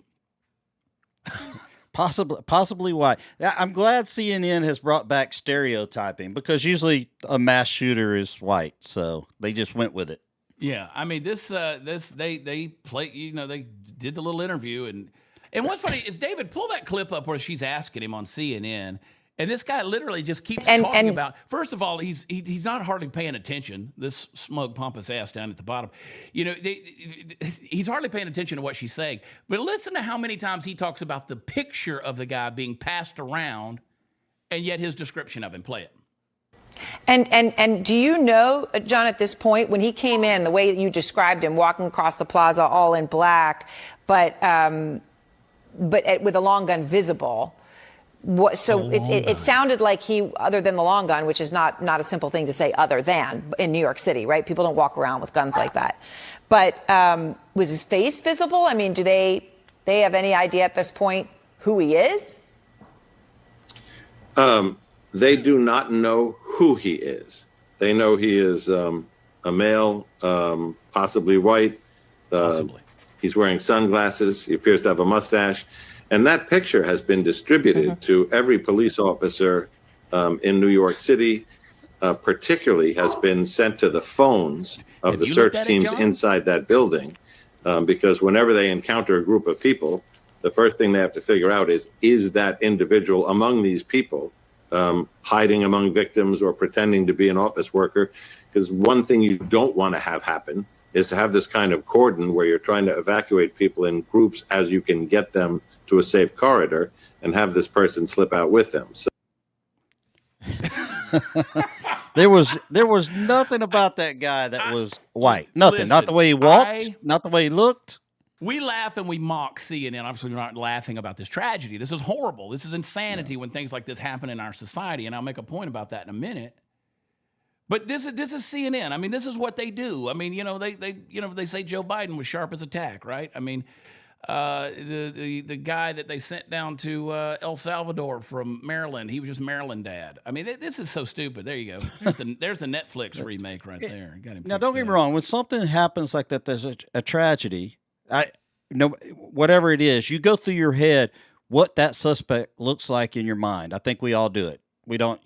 Possibly why. I'm glad CNN has brought back stereotyping because usually a mass shooter is white, so they just went with it. Yeah, I mean they play, they did the little interview and what's funny is David, pull that clip up where she's asking him on CNN. And this guy literally just keeps talking about, first of all, he's not hardly paying attention, this smug, pompous ass down at the bottom. He's hardly paying attention to what she's saying. But listen to how many times he talks about the picture of the guy being passed around, and yet his description of him. Play it. And do you know, John, at this point, when he came in, the way you described him, walking across the plaza all in black, but with a long gun visible, it sounded like he, other than the long gun, which is not a simple thing to say other than in New York City, right? People don't walk around with guns like that. But was his face visible? I mean, do they have any idea at this point who he is? They do not know who he is. They know he is a male, possibly white. Possibly. He's wearing sunglasses. He appears to have a mustache. And that picture has been distributed to every police officer in New York City, particularly has been sent to the phones of the search teams inside that building, because whenever they encounter a group of people, the first thing they have to figure out is that individual among these people hiding among victims or pretending to be an office worker? Because one thing you don't want to have happen is to have this kind of cordon where you're trying to evacuate people in groups as you can get them to a safe corridor and have this person slip out with them. So there was nothing about that guy that was white. Nothing. Listen, not the way he walked, not the way he looked. We laugh and we mock CNN. Obviously, we're not laughing about this tragedy. This is horrible. This is insanity when things like this happen in our society. And I'll make a point about that in a minute. But this is CNN. I mean, this is what they do. I mean, they say Joe Biden was sharp as a tack, right? I mean, the guy that they sent down to El Salvador from Maryland, he was just Maryland dad. I mean, this is so stupid. There you go. There's the Netflix remake right there. Got him. Now, don't get me wrong. When something happens like that, there's a tragedy. Whatever it is, you go through your head what that suspect looks like in your mind. I think we all do it. We don't,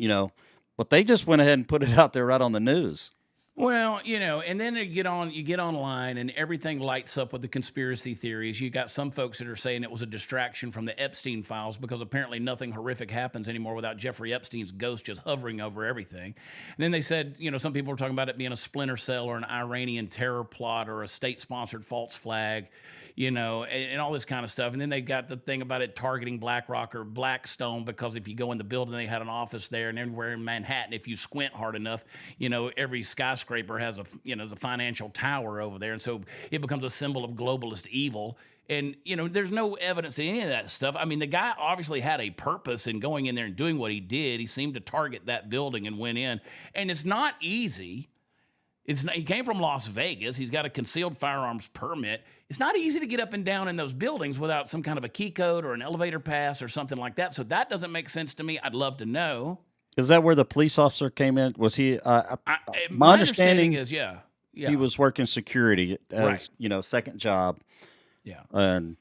but they just went ahead and put it out there right on the news. Well, and then you get online and everything lights up with the conspiracy theories. You got some folks that are saying it was a distraction from the Epstein files because apparently nothing horrific happens anymore without Jeffrey Epstein's ghost just hovering over everything. And then they said, some people were talking about it being a splinter cell or an Iranian terror plot or a state-sponsored false flag, and all this kind of stuff. And then they got the thing about it targeting BlackRock or Blackstone because if you go in the building, they had an office there, and everywhere in Manhattan, if you squint hard enough, every skyscraper has a financial tower over there, and so it becomes a symbol of globalist evil. And there's no evidence in any of that stuff. I mean, the guy obviously had a purpose in going in there and doing what he did. He seemed to target that building and went in, and it's not easy. He came from Las Vegas. He's got a concealed firearms permit. It's not easy to get up and down in those buildings without some kind of a key code or an elevator pass or something like that. So that doesn't make sense to me. I'd love to know. Is that where the police officer came in? Was he? My understanding is, yeah. He was working security as second job. Yeah, and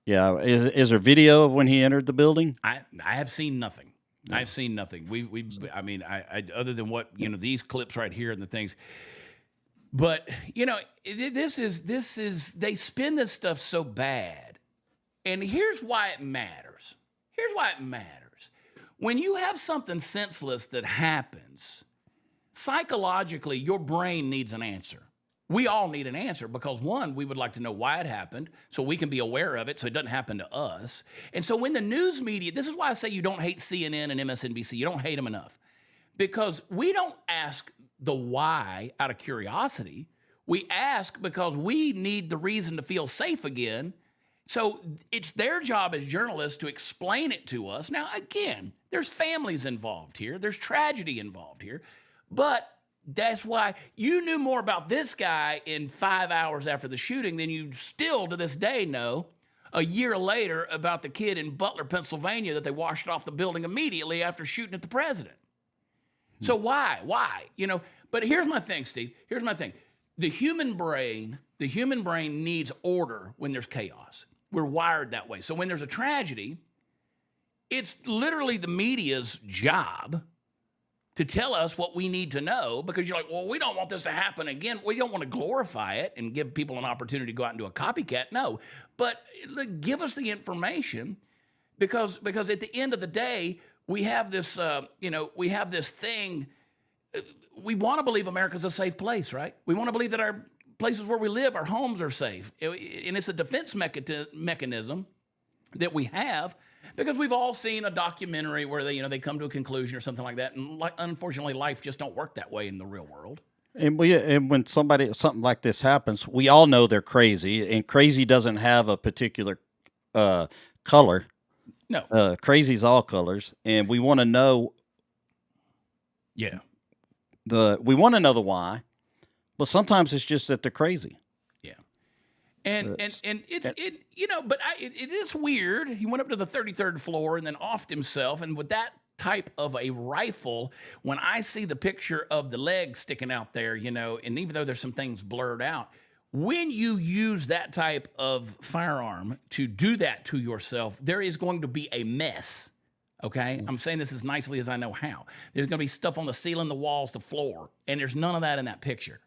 is there video of when he entered the building? I have seen nothing. Yeah. I've seen nothing. I mean, other than what these clips right here and the things. But this is they spin this stuff so bad, and here's why it matters. When you have something senseless that happens, psychologically, your brain needs an answer. We all need an answer because, one, we would like to know why it happened so we can be aware of it so it doesn't happen to us. And so when the news media, this is why I say you don't hate CNN and MSNBC. You don't hate them enough because we don't ask the why out of curiosity. We ask because we need the reason to feel safe again. So it's their job as journalists to explain it to us. Now, again, there's families involved here. There's tragedy involved here. But that's why you knew more about this guy in 5 hours after the shooting than you still to this day know a year later about the kid in Butler, Pennsylvania that they washed off the building immediately after shooting at the president. So why? But here's my thing, Steve. Here's my thing. The human brain needs order when there's chaos. We're wired that way. So when there's a tragedy, it's literally the media's job to tell us what we need to know because you're like, well, we don't want this to happen again. We don't want to glorify it and give people an opportunity to go out and do a copycat. No, but give us the information because at the end of the day, we have this, we have this thing. We want to believe America's a safe place, right? We want to believe that our places where we live, our homes are safe. And it's a defense mechanism that we have because we've all seen a documentary where they come to a conclusion or something like that. And unfortunately, life just don't work that way in the real world. And when something like this happens, we all know they're crazy, and crazy doesn't have a particular color. No, crazy's all colors, and we want to know. Yeah, we want to know the why, but sometimes it's just that they're crazy. And it is weird. He went up to the 33rd floor and then offed himself. And with that type of a rifle, when I see the picture of the leg sticking out there, and even though there's some things blurred out, when you use that type of firearm to do that to yourself, there is going to be a mess. Okay? I'm saying this as nicely as I know how. There's going to be stuff on the ceiling, the walls, the floor, and there's none of that in that picture.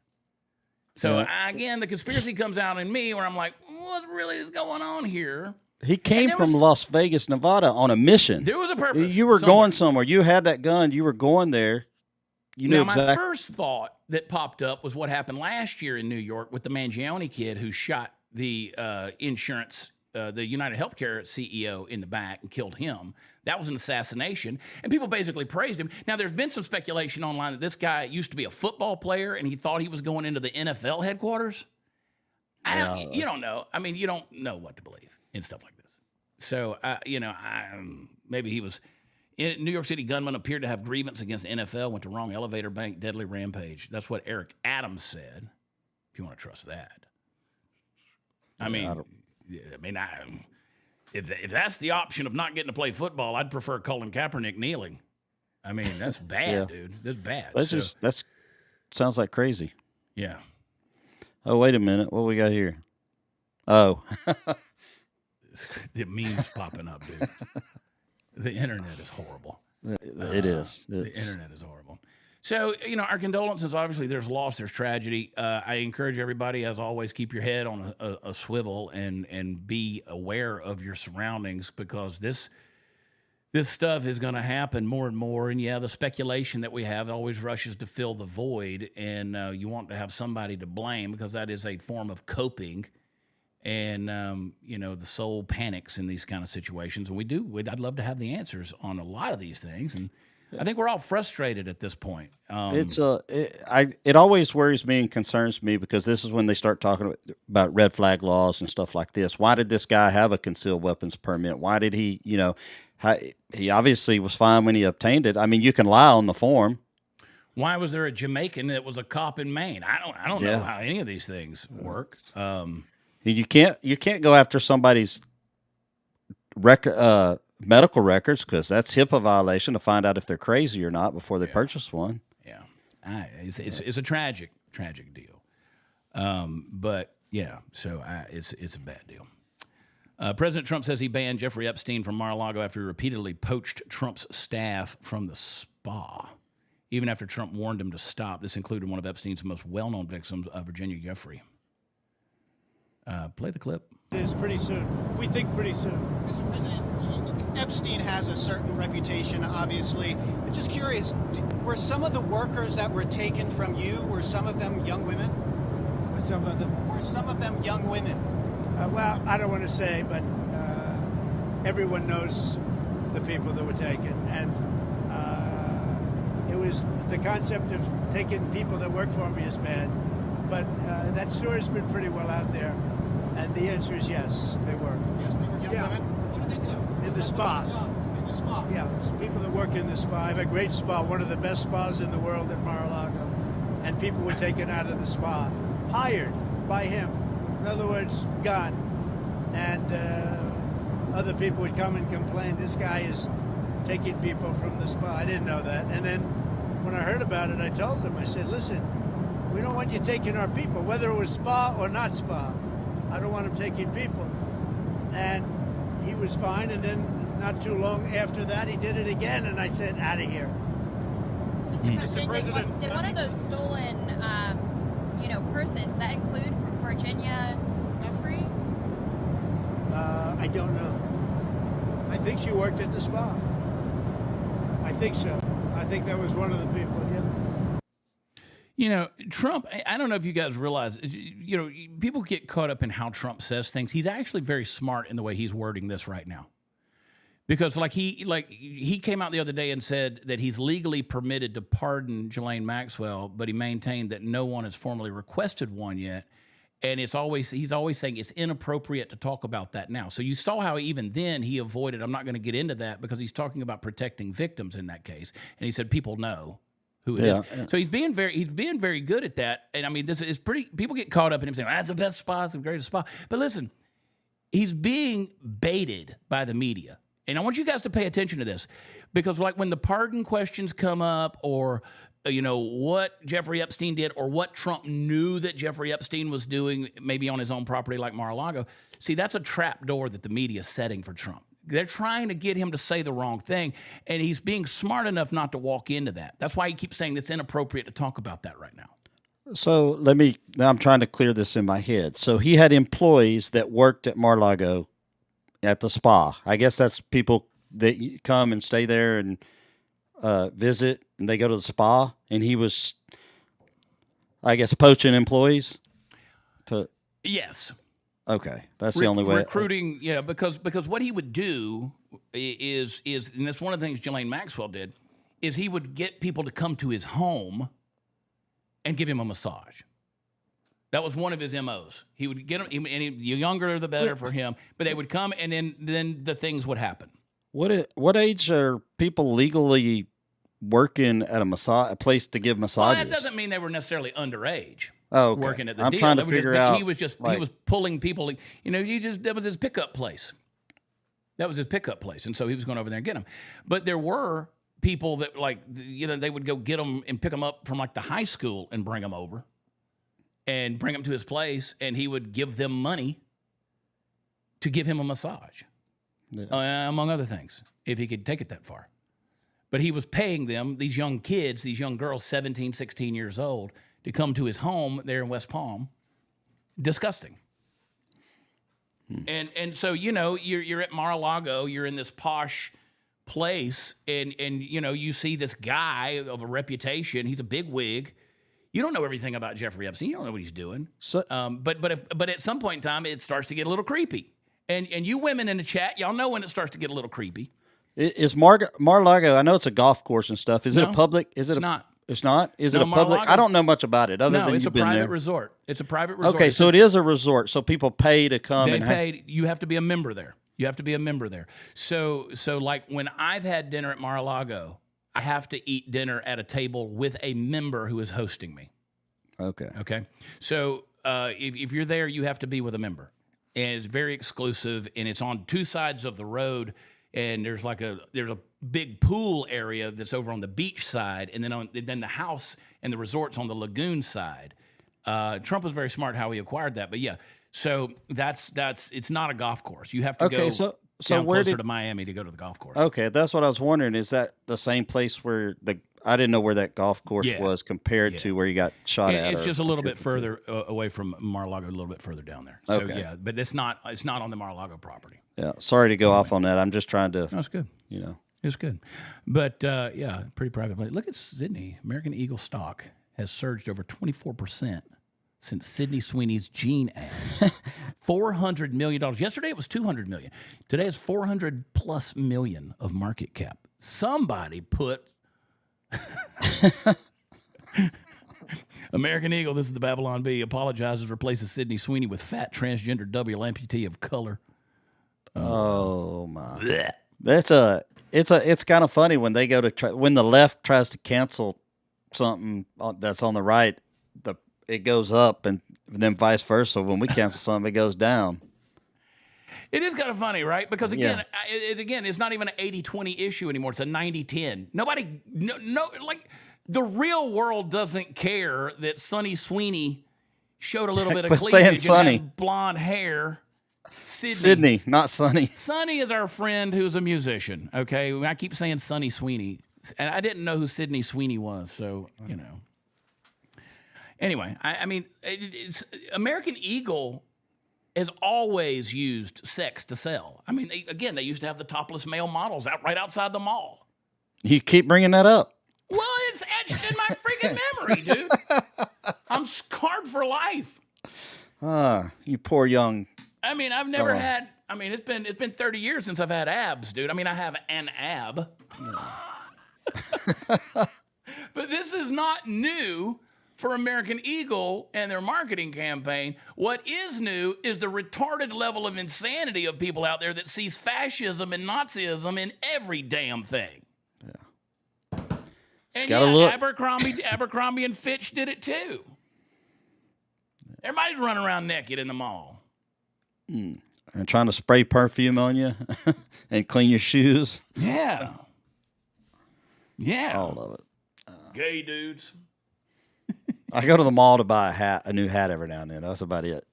So again, the conspiracy comes out in me where I'm like, what really is going on here? He came from Las Vegas, Nevada on a mission. There was a purpose. You were going somewhere. You had that gun. You were going there. You knew exactly. My first thought that popped up was what happened last year in New York with the Mangione kid who shot the insurance, the United Healthcare CEO in the back and killed him. That was an assassination, and people basically praised him. Now, there's been some speculation online that this guy used to be a football player, and he thought he was going into the NFL headquarters. You don't know. I mean, you don't know what to believe in stuff like this. So, maybe he was in New York City. Gunman appeared to have grievance against the NFL, went to wrong elevator bank, deadly rampage. That's what Eric Adams said, if you want to trust that. If that's the option of not getting to play football, I'd prefer Colin Kaepernick kneeling. I mean, that's bad, dude. That's bad. That sounds like crazy. Yeah. Oh, wait a minute. What we got here? Oh. The memes popping up, dude. The internet is horrible. It is. The internet is horrible. So, our condolences. Obviously, there's loss, there's tragedy. I encourage everybody, as always, keep your head on a swivel and be aware of your surroundings because this stuff is going to happen more and more. And, the speculation that we have always rushes to fill the void. And you want to have somebody to blame because that is a form of coping. And, the soul panics in these kind of situations. And I'd love to have the answers on a lot of these things. And I think we're all frustrated at this point. It always worries me and concerns me because this is when they start talking about red flag laws and stuff like this. Why did this guy have a concealed weapons permit? Why did he, he obviously was fine when he obtained it. I mean, you can lie on the form. Why was there a Jamaican that was a cop in Maine? I don't know how any of these things work. You can't go after somebody's medical records because that's HIPAA violation to find out if they're crazy or not before they purchase one. Yeah, it's a tragic deal. But it's a bad deal. President Trump says he banned Jeffrey Epstein from Mar-a-Lago after he repeatedly poached Trump's staff from the spa. Even after Trump warned him to stop, this included one of Epstein's most well-known victims, Virginia Giuffre. Play the clip. It is pretty soon. We think pretty soon. Mr. President, Epstein has a certain reputation, obviously. But just curious, were some of the workers that were taken from you, were some of them young women? Were some of them young women? Well, I don't want to say, but everyone knows the people that were taken. And it was the concept of taking people that work for me is bad. But that story's been pretty well out there. And the answer is yes, they were. Yes, they were young women? What did they do? In the spa. In the spa? Yeah, people that work in the spa. I have a great spa, one of the best spas in the world at Mar-a-Lago. And people were taken out of the spa, hired by him. In other words, gone. And other people would come and complain, this guy is taking people from the spa. I didn't know that. And then when I heard about it, I told him, I said, listen, we don't want you taking our people, whether it was spa or not spa. I don't want him taking people. And he was fine, and then not too long after that, he did it again, and I said, out of here. Mr. President, did one of those stolen, persons, that include Virginia Jeffrey? I don't know. I think she worked at the spa. I think so. I think that was one of the people, yeah. You know, Trump, I don't know if you guys realize, people get caught up in how Trump says things. He's actually very smart in the way he's wording this right now. Because he came out the other day and said that he's legally permitted to pardon Ghislaine Maxwell, but he maintained that no one has formally requested one yet. And he's always saying it's inappropriate to talk about that now. So you saw how even then he avoided, I'm not going to get into that, because he's talking about protecting victims in that case. And he said people know who it is. So he's being very good at that. And I mean, this is pretty, people get caught up in him saying, that's the best spa, it's the greatest spa. But listen, he's being baited by the media. And I want you guys to pay attention to this, because like when the pardon questions come up, or what Jeffrey Epstein did, or what Trump knew that Jeffrey Epstein was doing, maybe on his own property like Mar-a-Lago, see, that's a trap door that the media is setting for Trump. They're trying to get him to say the wrong thing, and he's being smart enough not to walk into that. That's why he keeps saying it's inappropriate to talk about that right now. So I'm trying to clear this in my head. So he had employees that worked at Mar-a-Lago at the spa. I guess that's people that come and stay there and visit, and they go to the spa, and he was, I guess, poaching employees to. Yes. Okay, that's the only way. Recruiting, yeah, because what he would do is, and that's one of the things Ghislaine Maxwell did, is he would get people to come to his home and give him a massage. That was one of his MOs. He would get them, and the younger the better for him. But they would come, and then the things would happen. What age are people legally working at a place to give massages? Well, that doesn't mean they were necessarily underage. Oh, okay. Working at the I'm deal. trying to figure out. He was pulling people. That was his pickup place. That was his pickup place, and so he was going over there and get them. But there were people that they would go get them and pick them up from like the high school and bring them over, and bring them to his place, and he would give them money to give him a massage, among other things, if he could take it that far. But he was paying them, these young kids, these young girls, 17, 16 years old, to come to his home there in West Palm. Disgusting. And so, you're at Mar-a-Lago, you're in this posh place, and you see this guy of a reputation. He's a bigwig. You don't know everything about Jeffrey Epstein. You don't know what he's doing. So, but at some point in time, it starts to get a little creepy. And you women in the chat, y'all know when it starts to get a little creepy. Is Mar-a-Lago? I know it's a golf course and stuff. Is it a public? Is it not? It's not. Is it a public? I don't know much about it. Other than it's you've a been private there. resort. It's a private resort. Okay, so it is a resort. So people pay to come. You have to be a member there. You have to be a member there. So like when I've had dinner at Mar-a-Lago, I have to eat dinner at a table with a member who is hosting me. Okay. So if you're there, you have to be with a member, and it's very exclusive, and it's on two sides of the road. And there's a big pool area that's over on the beach side, and then the house and the resort's on the lagoon side. Trump was very smart how he acquired that, but yeah. So that's it's not a golf course. You have to go. Okay, down closer to Miami to go to the golf course. Okay, that's what I was wondering. Is that the same place where I didn't know where that golf course was compared to where you got shot at? It's just a little bit further away from Mar-a-Lago, a little bit further down there. So Okay. yeah, but it's not on the Mar-a-Lago property. Yeah, sorry to go off on that. I'm just trying to. That's good. You know, it's good, but yeah, pretty private place. Look at Sydney. American Eagle stock has surged over 24% since Sydney Sweeney's jean ads. $400 million. Yesterday it was $200 million. Today it's $400+ million of market cap. Somebody put American Eagle, this is the Babylon Bee, apologizes, replaces Sydney Sweeney with fat transgender double amputee of color. Oh my! Blech. It's kind of funny when they go to when the left tries to cancel something that's on the right, it goes up, and then vice versa. When we cancel something, it goes down. It is kind of funny, right? Because again, it's not even an 80-20 issue anymore. It's a 90-10. Nobody, like the real world doesn't care that Sonny Sweeney showed a little bit of cleavage and has blonde hair. Sydney, not Sonny. Sonny is our friend who's a musician. Okay, I keep saying Sonny Sweeney, and I didn't know who Sydney Sweeney was, so you know. Anyway, I mean, American Eagle has always used sex to sell. I mean, they used to have the topless male models right outside the mall. You keep bringing that up. Well, it's etched in my freaking memory, dude. I'm scarred for life. You poor young. I mean, I've never had. I mean, it's been 30 years since I've had abs, dude. I mean, I have an ab. But this is not new for American Eagle and their marketing campaign. What is new is the retarded level of insanity of people out there that sees fascism and Nazism in every damn thing. Yeah. And yeah, Abercrombie and Fitch did it too. Everybody's running around naked in the mall. And trying to spray perfume on you and clean your shoes. Yeah. Yeah. All of it. Gay dudes. I go to the mall to buy a new hat every now and then. That's about it.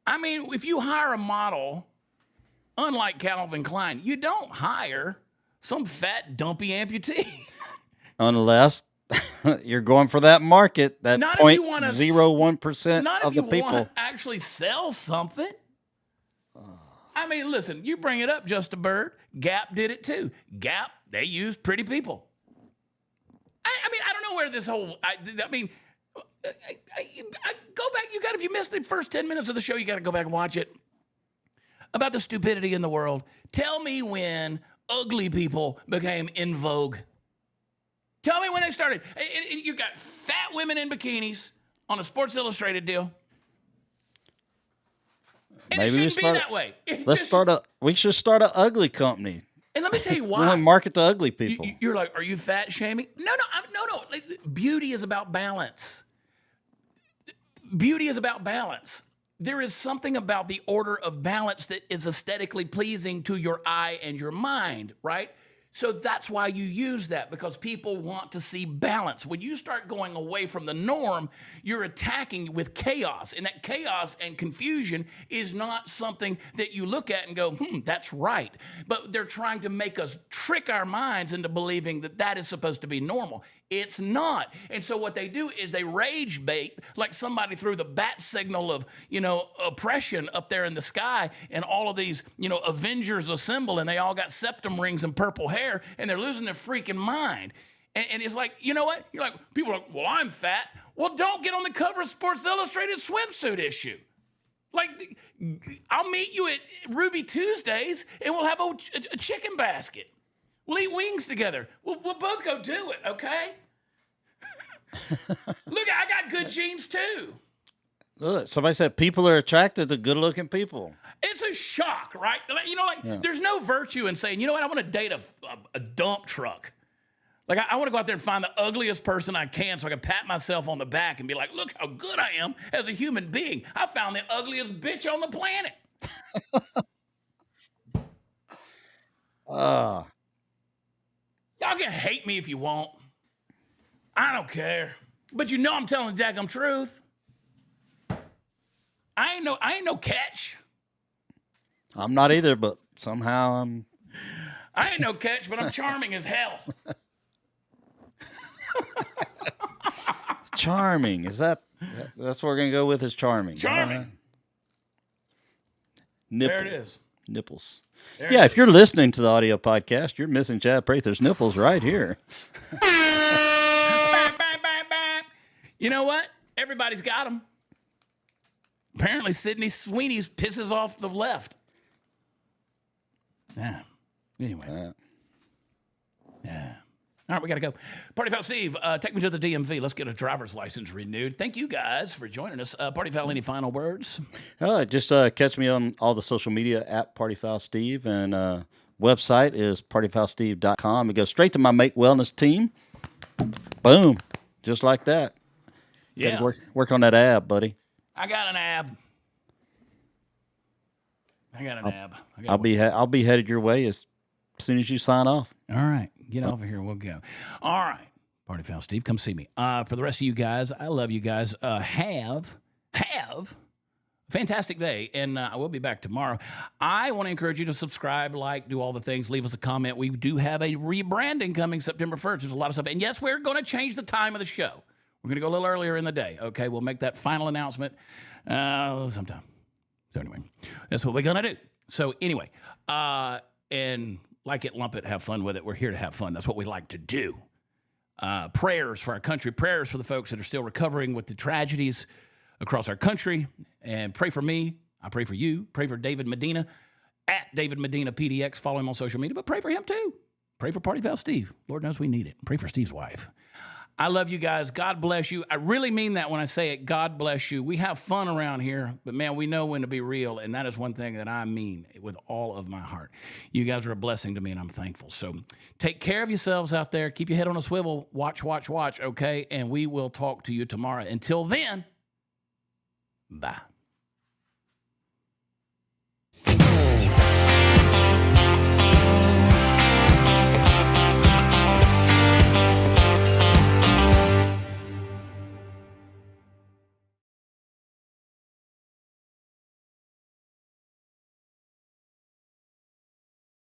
I mean, if you hire a model, unlike Calvin Klein, you don't hire some fat, dumpy amputee. Unless you're going for that market, that not 0.01% of the people. Want to actually sell something. I mean, listen, you bring it up, Just a Bird. Gap did it too. Gap, they used pretty people. I mean, I don't know where this whole, I mean, I go back. If you missed the first 10 minutes of the show, you got to go back and watch it. About the stupidity in the world. Tell me when ugly people became in vogue. Tell me when they started. You got fat women in bikinis on a Sports Illustrated deal. And maybe it shouldn't be that way. We should start an ugly company. And let me tell you why. We want to market to ugly people. You're like, are you fat shaming? No. Beauty is about balance. Beauty is about balance. There is something about the order of balance that is aesthetically pleasing to your eye and your mind, right? So that's why you use that, because people want to see balance. When you start going away from the norm, you're attacking with chaos. And that chaos and confusion is not something that you look at and go, that's right. But they're trying to make us trick our minds into believing that that is supposed to be normal. It's not. And so what they do is they rage bait, like somebody threw the bat signal of, oppression up there in the sky, and all of these, Avengers assemble, and they all got septum rings and purple hair, and they're losing their freaking mind. And it's like, you know what? You're like, people are like, well, I'm fat. Well, don't get on the cover of Sports Illustrated swimsuit issue. Like, I'll meet you at Ruby Tuesdays, and we'll have a chicken basket. We'll eat wings together. We'll both go do it, okay? Look, I got good genes too. Look, somebody said people are attracted to good-looking people. It's a shock, right? There's no virtue in saying, you know what, I want to date a dump truck. Like, I want to go out there and find the ugliest person I can so I can pat myself on the back and be like, look how good I am as a human being. I found the ugliest bitch on the planet. Y'all can hate me if you want. I don't care. But I'm telling the daggum truth. I ain't no catch. I'm not either, but somehow I ain't no catch, but I'm charming as hell. Charming. Is that's what we're gonna go with? Is charming? Charming. There it is. Nipples. There Yeah, if you're listening to the audio podcast, you're missing Chad Prather's nipples right here. You know what? Everybody's got them. Apparently, Sydney Sweeney's pisses off the left. Yeah. Anyway. Yeah. All right, we got to go. Party Foul Steve, take me to the DMV. Let's get a driver's license renewed. Thank you guys for joining us. Party Foul, any final words? Just catch me on all the social media at Party Foul Steve, and website is partyfoulsteve.com. It goes straight to my Make Wellness team. Boom. Just like that. Yeah. Gotta work on that ab, buddy. I got an ab. I'll be headed your way as soon as you sign off. All right. Get over here. We'll go. All right. Party Foul Steve, come see me. For the rest of you guys, I love you guys. Have a fantastic day, and I will be back tomorrow. I want to encourage you to subscribe, like, do all the things, leave us a comment. We do have a rebranding coming September 1st. There's a lot of stuff. And yes, we're going to change the time of the show. We're going to go a little earlier in the day. Okay, we'll make that final announcement sometime. So anyway, that's what we're going to do. So anyway, and like it, lump it, have fun with it. We're here to have fun. That's what we like to do. Prayers for our country, prayers for the folks that are still recovering with the tragedies across our country. And pray for me. I pray for you. Pray for David Medina at David Medina PDX. Follow him on social media, but pray for him too. Pray for Party Foul Steve. Lord knows we need it. Pray for Steve's wife. I love you guys. God bless you. I really mean that when I say it. God bless you. We have fun around here, but man, we know when to be real, and that is one thing that I mean with all of my heart. You guys are a blessing to me, and I'm thankful. So take care of yourselves out there. Keep your head on a swivel. Watch, okay? And we will talk to you tomorrow. Until then, bye.